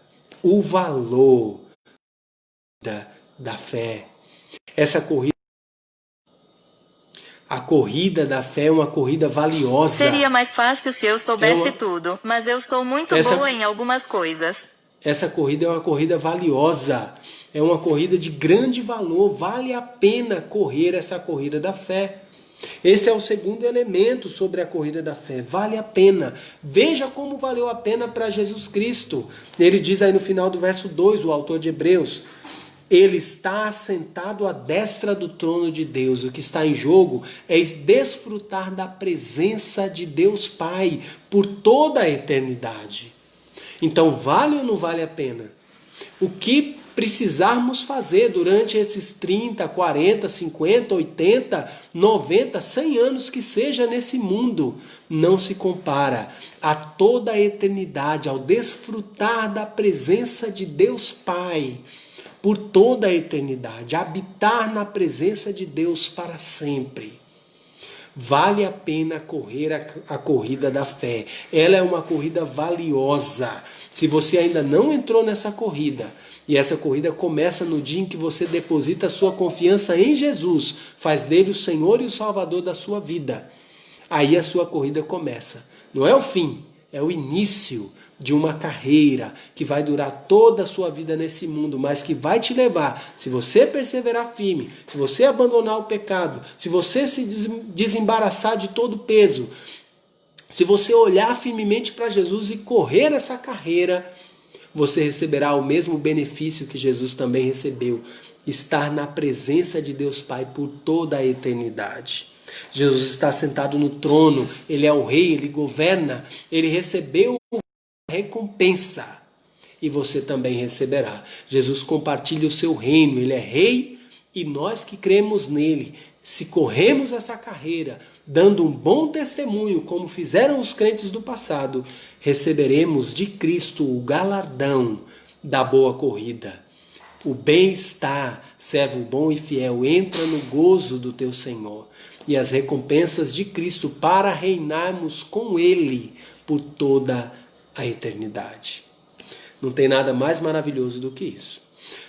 o valor da fé. Essa corrida, a corrida da fé é uma corrida valiosa. Seria mais fácil se eu soubesse tudo, mas eu sou muito boa em algumas coisas. Essa corrida é uma corrida valiosa, é uma corrida de grande valor, vale a pena correr essa corrida da fé. Esse é o segundo elemento sobre a corrida da fé, vale a pena. Veja como valeu a pena para Jesus Cristo. Ele diz aí no final do verso 2, o autor de Hebreus, ele está assentado à destra do trono de Deus. O que está em jogo é desfrutar da presença de Deus Pai por toda a eternidade. Então, vale ou não vale a pena? O que precisarmos fazer durante esses 30, 40, 50, 80, 90, 100 anos que seja nesse mundo, não se compara a toda a eternidade, ao desfrutar da presença de Deus Pai por toda a eternidade, habitar na presença de Deus para sempre. Vale a pena correr a corrida da fé. Ela é uma corrida valiosa. Se você ainda não entrou nessa corrida, e essa corrida começa no dia em que você deposita a sua confiança em Jesus, faz dele o Senhor e o Salvador da sua vida, aí a sua corrida começa. Não é o fim, é o início de uma carreira que vai durar toda a sua vida nesse mundo, mas que vai te levar, se você perseverar firme, se você abandonar o pecado, se você se desembaraçar de todo o peso, se você olhar firmemente para Jesus e correr essa carreira, você receberá o mesmo benefício que Jesus também recebeu, estar na presença de Deus Pai por toda a eternidade. Jesus está sentado no trono, ele é o rei, ele governa, ele recebeu recompensa e você também receberá. Jesus compartilha o seu reino, ele é rei e nós que cremos nele, se corremos essa carreira, dando um bom testemunho, como fizeram os crentes do passado, receberemos de Cristo o galardão da boa corrida. O bem-estar, servo bom e fiel, entra no gozo do teu Senhor e as recompensas de Cristo para reinarmos com ele por toda a eternidade. Não tem nada mais maravilhoso do que isso.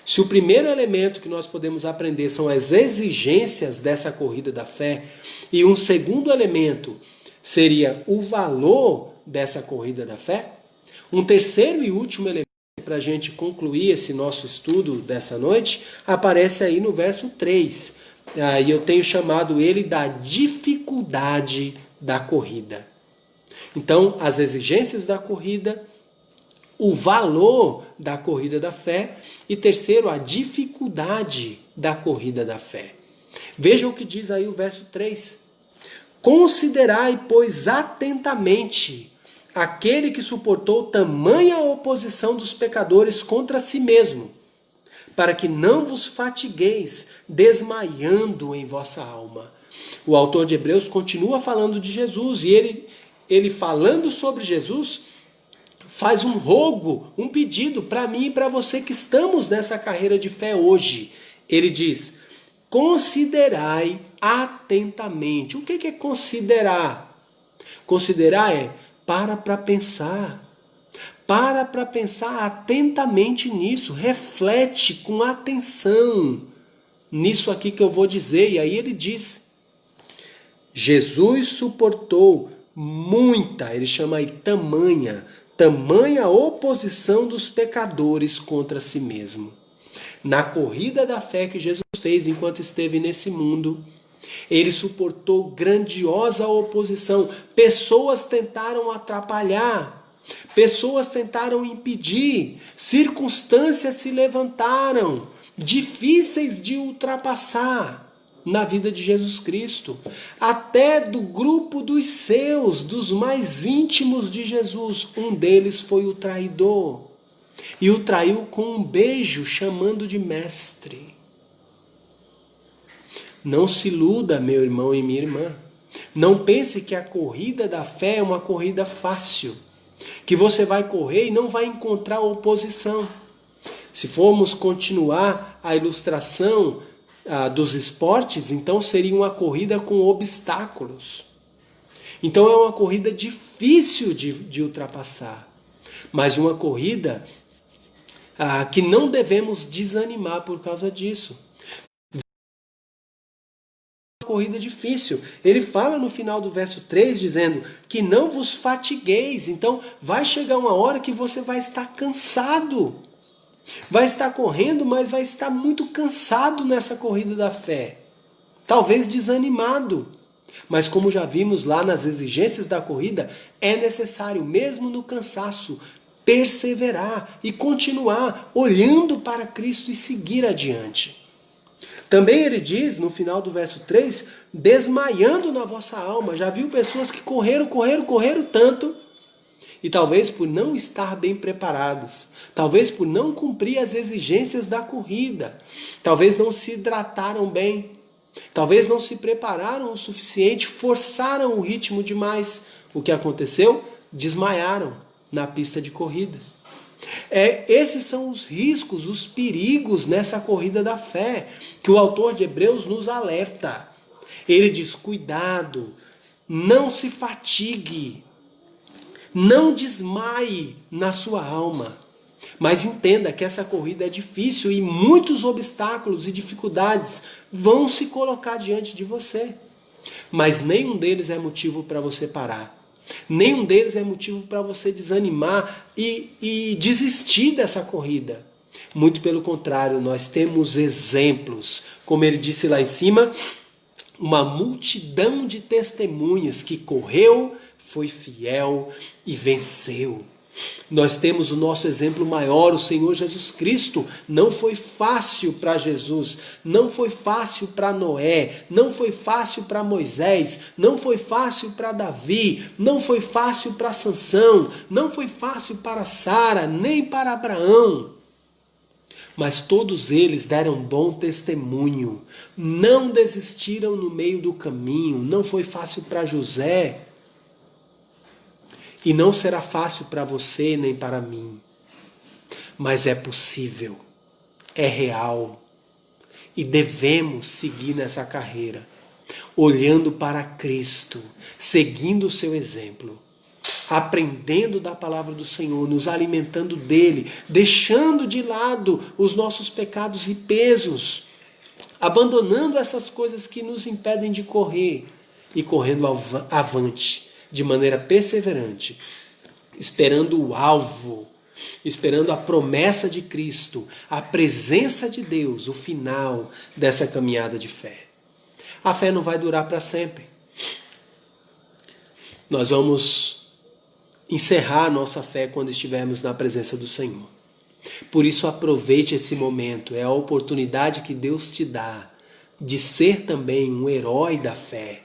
Se o primeiro elemento que nós podemos aprender são as exigências dessa corrida da fé, e um segundo elemento seria o valor dessa corrida da fé, um terceiro e último elemento para a gente concluir esse nosso estudo dessa noite, aparece aí no verso 3. E eu tenho chamado ele da dificuldade da corrida. Então, as exigências da corrida, o valor da corrida da fé e terceiro, a dificuldade da corrida da fé. Veja o que diz aí o verso 3. Considerai, pois, atentamente aquele que suportou tamanha oposição dos pecadores contra si mesmo, para que não vos fatigueis desmaiando em vossa alma. O autor de Hebreus continua falando de Jesus e ele falando sobre Jesus, faz um rogo, um pedido para mim e para você que estamos nessa carreira de fé hoje. Ele diz, considerai atentamente. O que é considerar? Considerar é para pensar. Para pensar atentamente nisso. Reflete com atenção nisso aqui que eu vou dizer. E aí ele diz, Jesus suportou muita, ele chama aí tamanha oposição dos pecadores contra si mesmo. Na corrida da fé que Jesus fez enquanto esteve nesse mundo, ele suportou grandiosa oposição. Pessoas tentaram atrapalhar, pessoas tentaram impedir, circunstâncias se levantaram, difíceis de ultrapassar na vida de Jesus Cristo, até do grupo dos seus, dos mais íntimos de Jesus, um deles foi o traidor, e o traiu com um beijo, chamando de mestre. Não se iluda, meu irmão e minha irmã, não pense que a corrida da fé é uma corrida fácil, que você vai correr e não vai encontrar oposição. Se formos continuar a ilustração dos esportes, então seria uma corrida com obstáculos. Então é uma corrida difícil de ultrapassar, mas uma corrida que não devemos desanimar por causa disso. Uma corrida difícil. Ele fala no final do verso 3, dizendo que não vos fatigueis. Então vai chegar uma hora que você vai estar cansado. Vai estar correndo, mas vai estar muito cansado nessa corrida da fé. Talvez desanimado. Mas como já vimos lá nas exigências da corrida, é necessário, mesmo no cansaço, perseverar e continuar olhando para Cristo e seguir adiante. Também ele diz, no final do verso 3, desmaiando na vossa alma. Já viu pessoas que correram tanto, e talvez por não estar bem preparados, talvez por não cumprir as exigências da corrida, talvez não se hidrataram bem, talvez não se prepararam o suficiente, forçaram o ritmo demais. O que aconteceu? Desmaiaram na pista de corrida. Esses são os riscos, os perigos nessa corrida da fé, que o autor de Hebreus nos alerta. Ele diz: cuidado, não se fatigue, não desmaie na sua alma. Mas entenda que essa corrida é difícil e muitos obstáculos e dificuldades vão se colocar diante de você. Mas nenhum deles é motivo para você parar. Nenhum deles é motivo para você desanimar e desistir dessa corrida. Muito pelo contrário, nós temos exemplos. Como ele disse lá em cima, uma multidão de testemunhas que correu, foi fiel e venceu. Nós temos o nosso exemplo maior, o Senhor Jesus Cristo. Não foi fácil para Jesus, não foi fácil para Noé, não foi fácil para Moisés, não foi fácil para Davi, não foi fácil para Sansão, não foi fácil para Sara, nem para Abraão. Mas todos eles deram bom testemunho, não desistiram no meio do caminho. Não foi fácil para José, e não será fácil para você nem para mim. Mas é possível, é real, e devemos seguir nessa carreira, olhando para Cristo, seguindo o seu exemplo, aprendendo da palavra do Senhor, nos alimentando dele, deixando de lado os nossos pecados e pesos, abandonando essas coisas que nos impedem de correr e correndo avante, de maneira perseverante, esperando o alvo, esperando a promessa de Cristo, a presença de Deus, o final dessa caminhada de fé. A fé não vai durar para sempre. Nós vamos encerrar a nossa fé quando estivermos na presença do Senhor. Por isso aproveite esse momento, é a oportunidade que Deus te dá de ser também um herói da fé,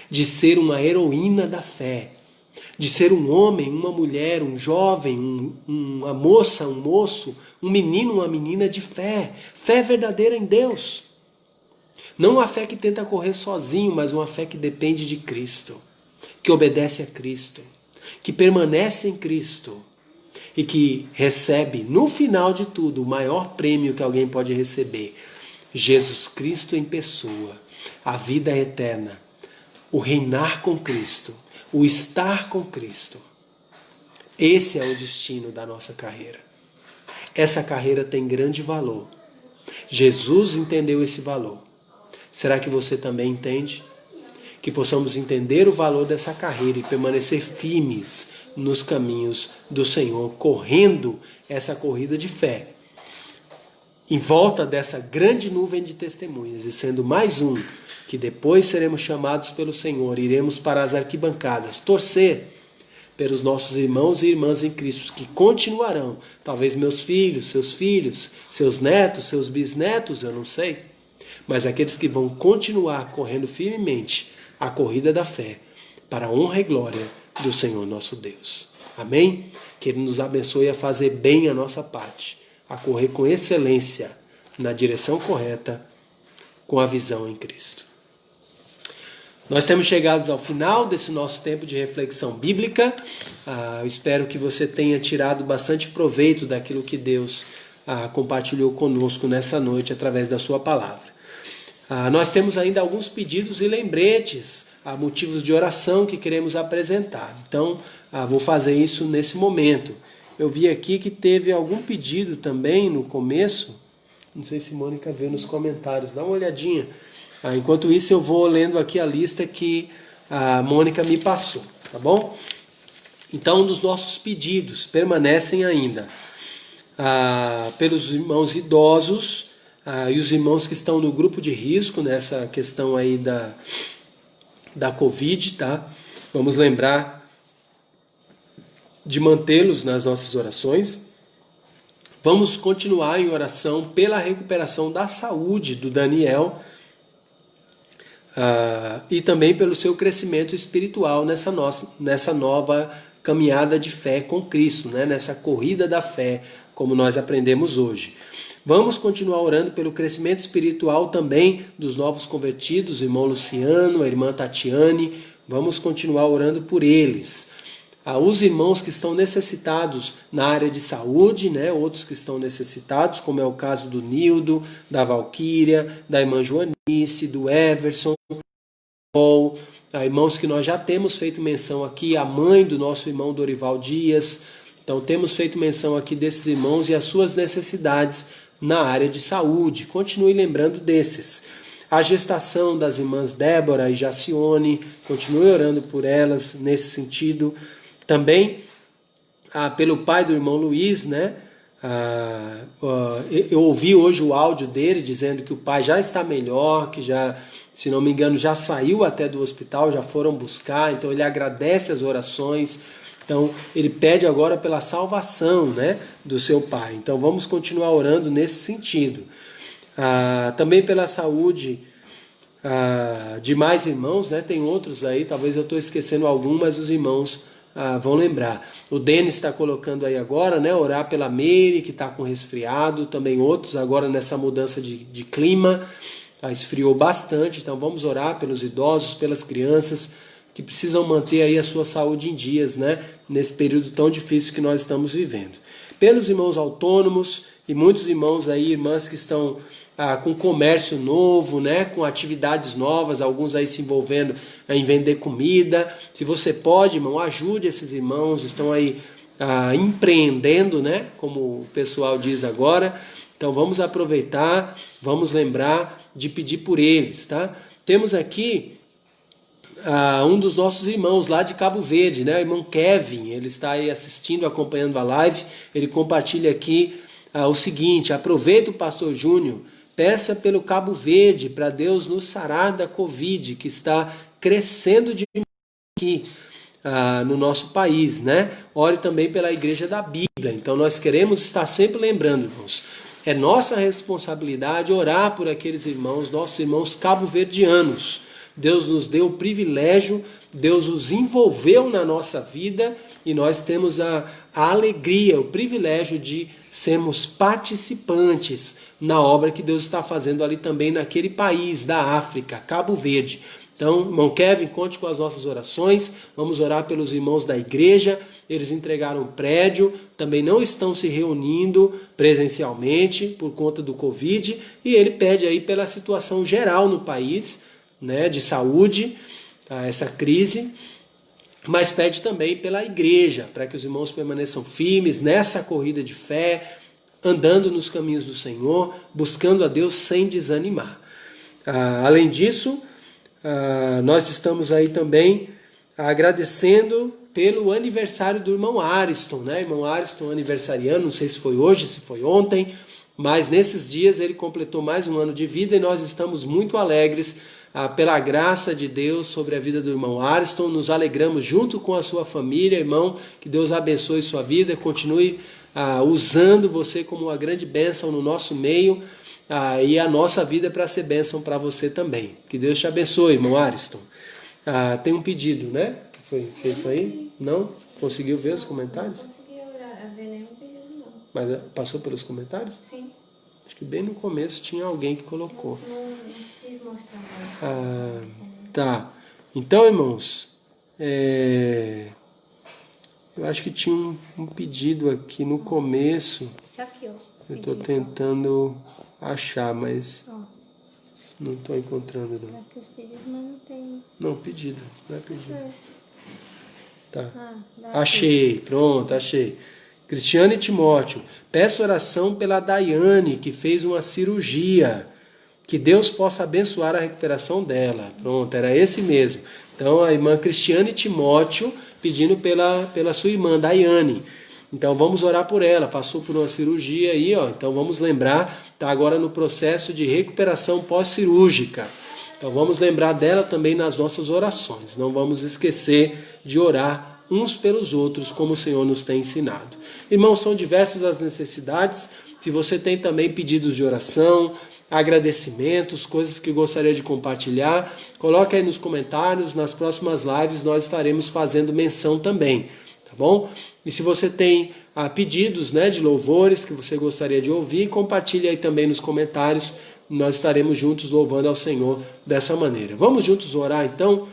de ser uma heroína da fé, de ser um homem, uma mulher, um jovem, uma moça, um moço, um menino, uma menina de fé, fé verdadeira em Deus. Não uma fé que tenta correr sozinho, mas uma fé que depende de Cristo, que obedece a Cristo, que permanece em Cristo e que recebe, no final de tudo, o maior prêmio que alguém pode receber: Jesus Cristo em pessoa, a vida eterna, o reinar com Cristo, o estar com Cristo. Esse é o destino da nossa carreira. Essa carreira tem grande valor. Jesus entendeu esse valor. Será que você também entende? Que possamos entender o valor dessa carreira e permanecer firmes nos caminhos do Senhor, correndo essa corrida de fé, em volta dessa grande nuvem de testemunhas, e sendo mais um que depois seremos chamados pelo Senhor, iremos para as arquibancadas torcer pelos nossos irmãos e irmãs em Cristo que continuarão, talvez meus filhos, seus netos, seus bisnetos, eu não sei, mas aqueles que vão continuar correndo firmemente a corrida da fé, para a honra e glória do Senhor nosso Deus. Amém? Que Ele nos abençoe a fazer bem a nossa parte, a correr com excelência na direção correta, com a visão em Cristo. Nós temos chegado ao final desse nosso tempo de reflexão bíblica. Eu espero que você tenha tirado bastante proveito daquilo que Deus compartilhou conosco nessa noite através da sua palavra. Nós temos ainda alguns pedidos e lembretes, motivos de oração que queremos apresentar. Então, vou fazer isso nesse momento. Eu vi aqui que teve algum pedido também no começo. Não sei se Mônica vê nos comentários. Dá uma olhadinha. Enquanto isso, eu vou lendo aqui a lista que a Mônica me passou. Tá bom? Então, dos nossos pedidos permanecem ainda pelos irmãos idosos e os irmãos que estão no grupo de risco nessa questão aí da Covid, tá? Vamos lembrar de mantê-los nas nossas orações. Vamos continuar em oração pela recuperação da saúde do Daniel e também pelo seu crescimento espiritual nessa nova caminhada de fé com Cristo, né? Nessa corrida da fé, como nós aprendemos hoje. Vamos continuar orando pelo crescimento espiritual também dos novos convertidos, o irmão Luciano, a irmã Tatiane. Vamos continuar orando por eles. Os irmãos que estão necessitados na área de saúde, né? Outros que estão necessitados, como é o caso do Nildo, da Valquíria, da irmã Joanice, do Everson, irmãos que nós já temos feito menção aqui, a mãe do nosso irmão Dorival Dias. Então temos feito menção aqui desses irmãos e as suas necessidades na área de saúde. Continue lembrando desses. A gestação das irmãs Débora e Jacione, continue orando por elas nesse sentido. Também pelo pai do irmão Luiz, né? Eu ouvi hoje o áudio dele dizendo que o pai já está melhor, que já, se não me engano, já saiu até do hospital, já foram buscar, então ele agradece as orações, então ele pede agora pela salvação, né, do seu pai. Então vamos continuar orando nesse sentido. Também pela saúde de mais irmãos, né, tem outros aí, talvez eu estou esquecendo algum, mas os irmãos vão lembrar. O Denis está colocando aí agora, né, orar pela Meire, que está com resfriado, também outros agora nessa mudança de clima, esfriou bastante, então vamos orar pelos idosos, pelas crianças que precisam manter aí a sua saúde em dias, né, nesse período tão difícil que nós estamos vivendo. Pelos irmãos autônomos e muitos irmãos aí, irmãs que estão com comércio novo, né, com atividades novas, alguns aí se envolvendo em vender comida. Se você pode, irmão, ajude esses irmãos, estão aí empreendendo, né, como o pessoal diz agora. Então vamos aproveitar, vamos lembrar de pedir por eles, tá? Temos aqui um dos nossos irmãos lá de Cabo Verde, né, o irmão Kevin, ele está aí assistindo, acompanhando a live, ele compartilha aqui o seguinte: aproveita o pastor Júnior, peça pelo Cabo Verde para Deus nos sarar da Covid, que está crescendo de aqui no nosso país, né? Ore também pela Igreja da Bíblia. Então nós queremos estar sempre lembrando, irmãos, é nossa responsabilidade orar por aqueles irmãos, nossos irmãos cabo-verdianos. Deus nos deu o privilégio, Deus os envolveu na nossa vida e nós temos a alegria, o privilégio de sermos participantes na obra que Deus está fazendo ali também naquele país da África, Cabo Verde. Então, irmão Kevin, conte com as nossas orações, vamos orar pelos irmãos da igreja, eles entregaram o prédio, também não estão se reunindo presencialmente por conta do Covid, e ele pede aí pela situação geral no país, né, de saúde, essa crise, mas pede também pela igreja, para que os irmãos permaneçam firmes nessa corrida de fé, andando nos caminhos do Senhor, buscando a Deus sem desanimar. Além disso, nós estamos aí também agradecendo pelo aniversário do irmão Ariston, né? Irmão Ariston aniversariano, não sei se foi hoje, se foi ontem, mas nesses dias ele completou mais um ano de vida e nós estamos muito alegres pela graça de Deus sobre a vida do irmão Ariston. Nos alegramos junto com a sua família, irmão, que Deus abençoe sua vida, continue usando você como uma grande bênção no nosso meio, e a nossa vida para ser bênção para você também. Que Deus te abençoe, irmão Ariston. Tem um pedido, né? Que foi feito aí? Não? Conseguiu ver os comentários? Não consegui ver nenhum pedido, não. Mas passou pelos comentários? Sim. Acho que bem no começo tinha alguém que colocou. Não quis mostrar mais. Tá. Então, irmãos, eu acho que tinha um pedido aqui no começo. Tá aqui, ó. Eu estou tentando achar, mas não estou encontrando, não. Tá aqui os pedidos, mas não tem. Não, pedido. Não é pedido. Tá. Dá Achei, pronto, achei. Cristiane Timóteo, peço oração pela Daiane, que fez uma cirurgia. Que Deus possa abençoar a recuperação dela. Pronto, era esse mesmo. Então, a irmã Cristiane Timóteo pedindo pela sua irmã Daiane. Então, vamos orar por ela. Passou por uma cirurgia aí, ó. Então, vamos lembrar, está agora no processo de recuperação pós-cirúrgica. Então, vamos lembrar dela também nas nossas orações. Não vamos esquecer de orar uns pelos outros, como o Senhor nos tem ensinado. Irmãos, são diversas as necessidades. Se você tem também pedidos de oração, agradecimentos, coisas que gostaria de compartilhar, coloque aí nos comentários. Nas próximas lives nós estaremos fazendo menção também, tá bom? E se você tem pedidos, né, de louvores que você gostaria de ouvir, compartilhe aí também nos comentários. Nós estaremos juntos louvando ao Senhor dessa maneira. Vamos juntos orar então?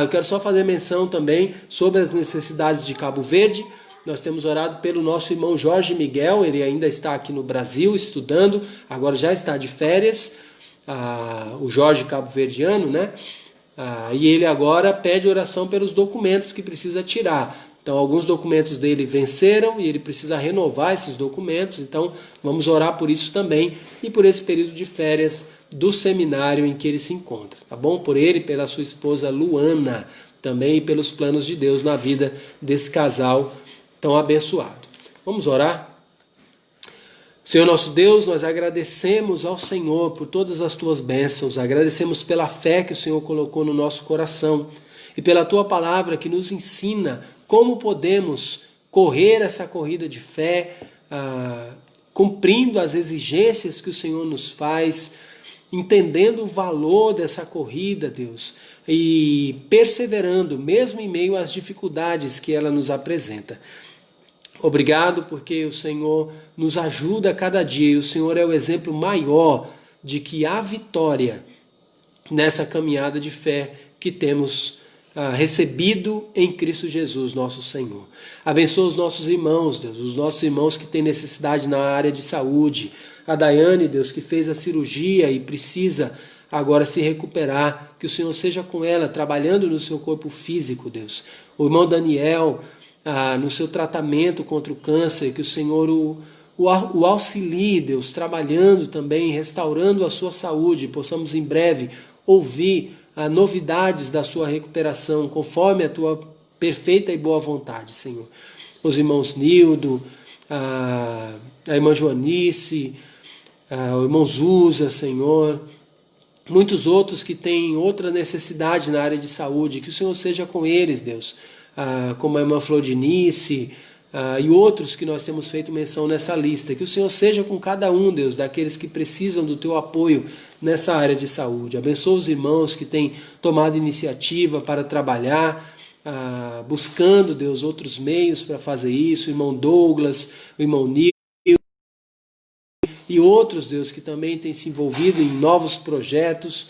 Eu quero só fazer menção também sobre as necessidades de Cabo Verde. Nós temos orado pelo nosso irmão Jorge Miguel, ele ainda está aqui no Brasil estudando, agora já está de férias, o Jorge cabo-verdiano, né? E ele agora pede oração pelos documentos que precisa tirar. Então, alguns documentos dele venceram e ele precisa renovar esses documentos. Então, vamos orar por isso também e por esse período de férias do seminário em que ele se encontra. Tá bom? Por ele, pela sua esposa Luana, também e pelos planos de Deus na vida desse casal tão abençoado. Vamos orar? Senhor nosso Deus, nós agradecemos ao Senhor por todas as tuas bênçãos, agradecemos pela fé que o Senhor colocou no nosso coração e pela tua palavra que nos ensina como podemos correr essa corrida de fé, cumprindo as exigências que o Senhor nos faz, entendendo o valor dessa corrida, Deus, e perseverando mesmo em meio às dificuldades que ela nos apresenta. Obrigado porque o Senhor nos ajuda a cada dia e o Senhor é o exemplo maior de que há vitória nessa caminhada de fé que temos recebido em Cristo Jesus, nosso Senhor. Abençoa os nossos irmãos, Deus, os nossos irmãos que têm necessidade na área de saúde. A Daiane, Deus, que fez a cirurgia e precisa agora se recuperar, que o Senhor seja com ela, trabalhando no seu corpo físico, Deus. O irmão Daniel, no seu tratamento contra o câncer, que o Senhor o auxilie, Deus, trabalhando também, restaurando a sua saúde, possamos em breve ouvir novidades da sua recuperação, conforme a tua perfeita e boa vontade, Senhor. Os irmãos Nildo, a irmã Joanice, o irmão Zusa, Senhor, muitos outros que têm outra necessidade na área de saúde, que o Senhor seja com eles, Deus, como a irmã Flodinice, e outros que nós temos feito menção nessa lista, que o Senhor seja com cada um, Deus, daqueles que precisam do teu apoio nessa área de saúde. Abençoa os irmãos que têm tomado iniciativa para trabalhar, buscando, Deus, outros meios para fazer isso, o irmão Douglas, o irmão Nil, e outros, Deus, que também têm se envolvido em novos projetos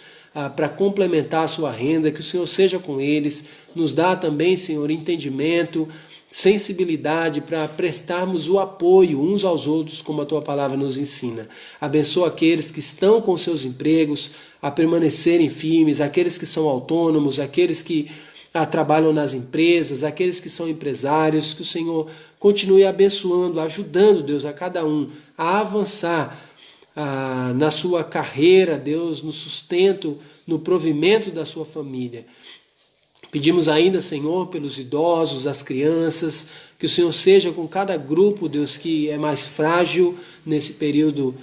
para complementar a sua renda, que o Senhor seja com eles, nos dá também, Senhor, entendimento, sensibilidade para prestarmos o apoio uns aos outros, como a tua palavra nos ensina. Abençoa aqueles que estão com seus empregos a permanecerem firmes, aqueles que são autônomos, aqueles que trabalham nas empresas, aqueles que são empresários, que o Senhor continue abençoando, ajudando, Deus, a cada um a avançar na sua carreira, Deus, no sustento, no provimento da sua família. Pedimos ainda, Senhor, pelos idosos, as crianças, que o Senhor seja com cada grupo, Deus, que é mais frágil nesse período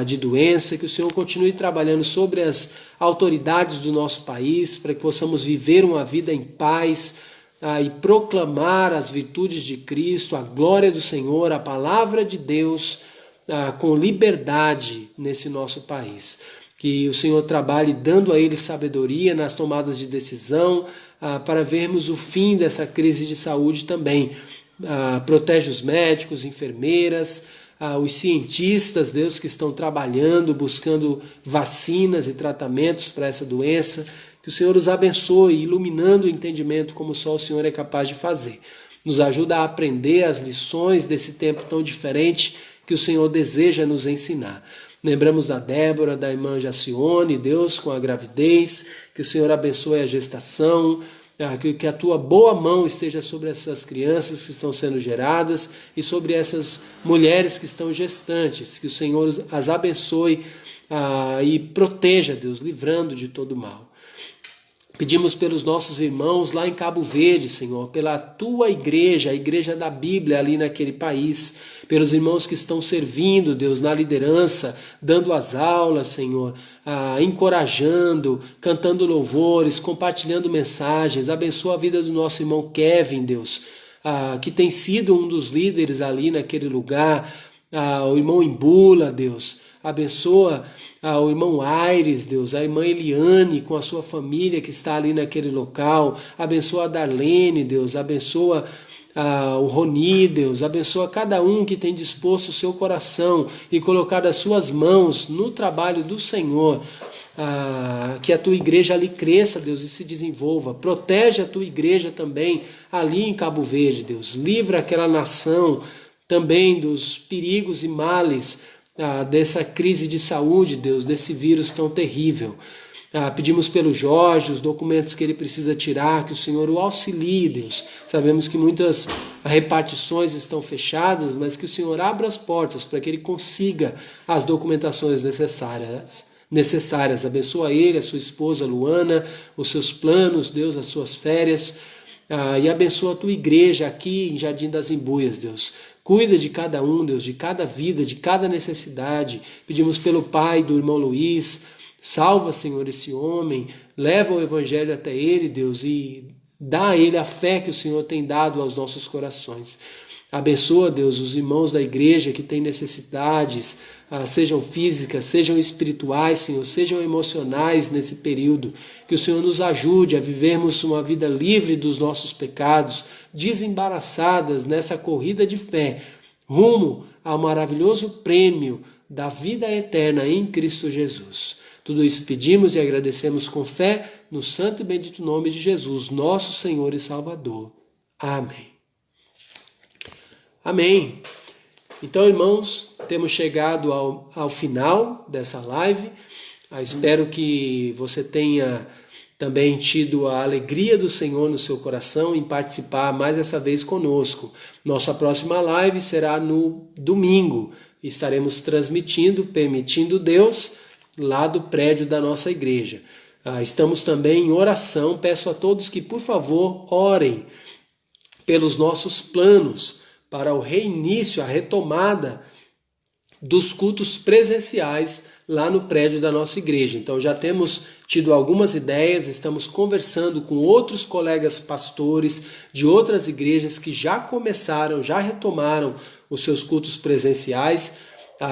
de doença, que o Senhor continue trabalhando sobre as autoridades do nosso país, para que possamos viver uma vida em paz e proclamar as virtudes de Cristo, a glória do Senhor, a palavra de Deus, com liberdade nesse nosso país. Que o Senhor trabalhe dando a eles sabedoria nas tomadas de decisão, para vermos o fim dessa crise de saúde também. Protege os médicos, enfermeiras, os cientistas, Deus, que estão trabalhando, buscando vacinas e tratamentos para essa doença. Que o Senhor os abençoe, iluminando o entendimento como só o Senhor é capaz de fazer. Nos ajuda a aprender as lições desse tempo tão diferente que o Senhor deseja nos ensinar. Lembramos da Débora, da irmã Jacione, Deus, com a gravidez, que o Senhor abençoe a gestação, que a tua boa mão esteja sobre essas crianças que estão sendo geradas e sobre essas mulheres que estão gestantes, que o Senhor as abençoe e proteja, Deus, livrando de todo mal. Pedimos pelos nossos irmãos lá em Cabo Verde, Senhor, pela tua igreja, a igreja da Bíblia ali naquele país, pelos irmãos que estão servindo, Deus, na liderança, dando as aulas, Senhor, encorajando, cantando louvores, compartilhando mensagens. Abençoa a vida do nosso irmão Kevin, Deus, que tem sido um dos líderes ali naquele lugar, o irmão Imbula, Deus. Abençoa o irmão Aires, Deus, a irmã Eliane com a sua família que está ali naquele local. Abençoa a Darlene, Deus, abençoa o Roni, Deus, abençoa cada um que tem disposto o seu coração e colocado as suas mãos no trabalho do Senhor. Que a tua igreja ali cresça, Deus, e se desenvolva. Protege a tua igreja também ali em Cabo Verde, Deus. Livra aquela nação também dos perigos e males dessa crise de saúde, Deus, desse vírus tão terrível. Pedimos pelo Jorge, os documentos que ele precisa tirar, que o Senhor o auxilie, Deus. Sabemos que muitas repartições estão fechadas, mas que o Senhor abra as portas para que ele consiga as documentações necessárias. Abençoa ele, a sua esposa Luana, os seus planos, Deus, as suas férias. E abençoa a tua igreja aqui em Jardim das Embuias, Deus. Cuida de cada um, Deus, de cada vida, de cada necessidade. Pedimos pelo pai do irmão Luiz. Salva, Senhor, esse homem, leva o evangelho até ele, Deus, e dá a ele a fé que o Senhor tem dado aos nossos corações. Abençoa, Deus, os irmãos da igreja que têm necessidades, sejam físicas, sejam espirituais, Senhor, sejam emocionais nesse período. Que o Senhor nos ajude a vivermos uma vida livre dos nossos pecados, desembaraçadas nessa corrida de fé, rumo ao maravilhoso prêmio da vida eterna em Cristo Jesus. Tudo isso pedimos e agradecemos com fé no santo e bendito nome de Jesus, nosso Senhor e Salvador. Amém. Amém. Então, irmãos, temos chegado ao final dessa live. Espero que você tenha também tido a alegria do Senhor no seu coração em participar mais essa vez conosco. Nossa próxima live será no domingo. Estaremos transmitindo, permitindo Deus, lá do prédio da nossa igreja. Estamos também em oração. Peço a todos que, por favor, orem pelos nossos planos para o reinício, a retomada dos cultos presenciais lá no prédio da nossa igreja. Então já temos tido algumas ideias, estamos conversando com outros colegas pastores de outras igrejas que já começaram, já retomaram os seus cultos presenciais.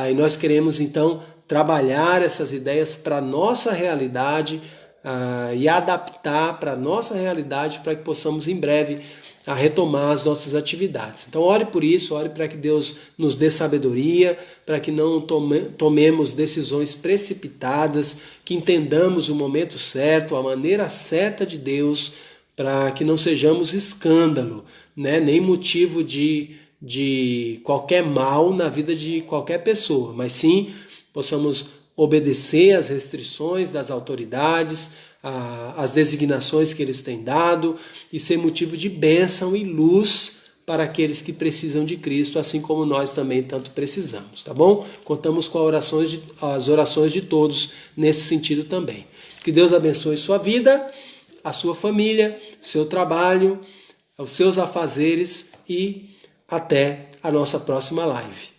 E nós queremos então trabalhar essas ideias para a nossa realidade e adaptar para a nossa realidade para que possamos em breve retomar as nossas atividades. Então ore por isso, ore para que Deus nos dê sabedoria, para que não tomemos decisões precipitadas, que entendamos o momento certo, a maneira certa de Deus, para que não sejamos escândalo, né? Nem motivo de qualquer mal na vida de qualquer pessoa, mas sim possamos obedecer às restrições das autoridades, às designações que eles têm dado e ser motivo de bênção e luz para aqueles que precisam de Cristo, assim como nós também tanto precisamos, tá bom? Contamos com as orações de todos nesse sentido também. Que Deus abençoe sua vida, a sua família, seu trabalho, os seus afazeres e até a nossa próxima live.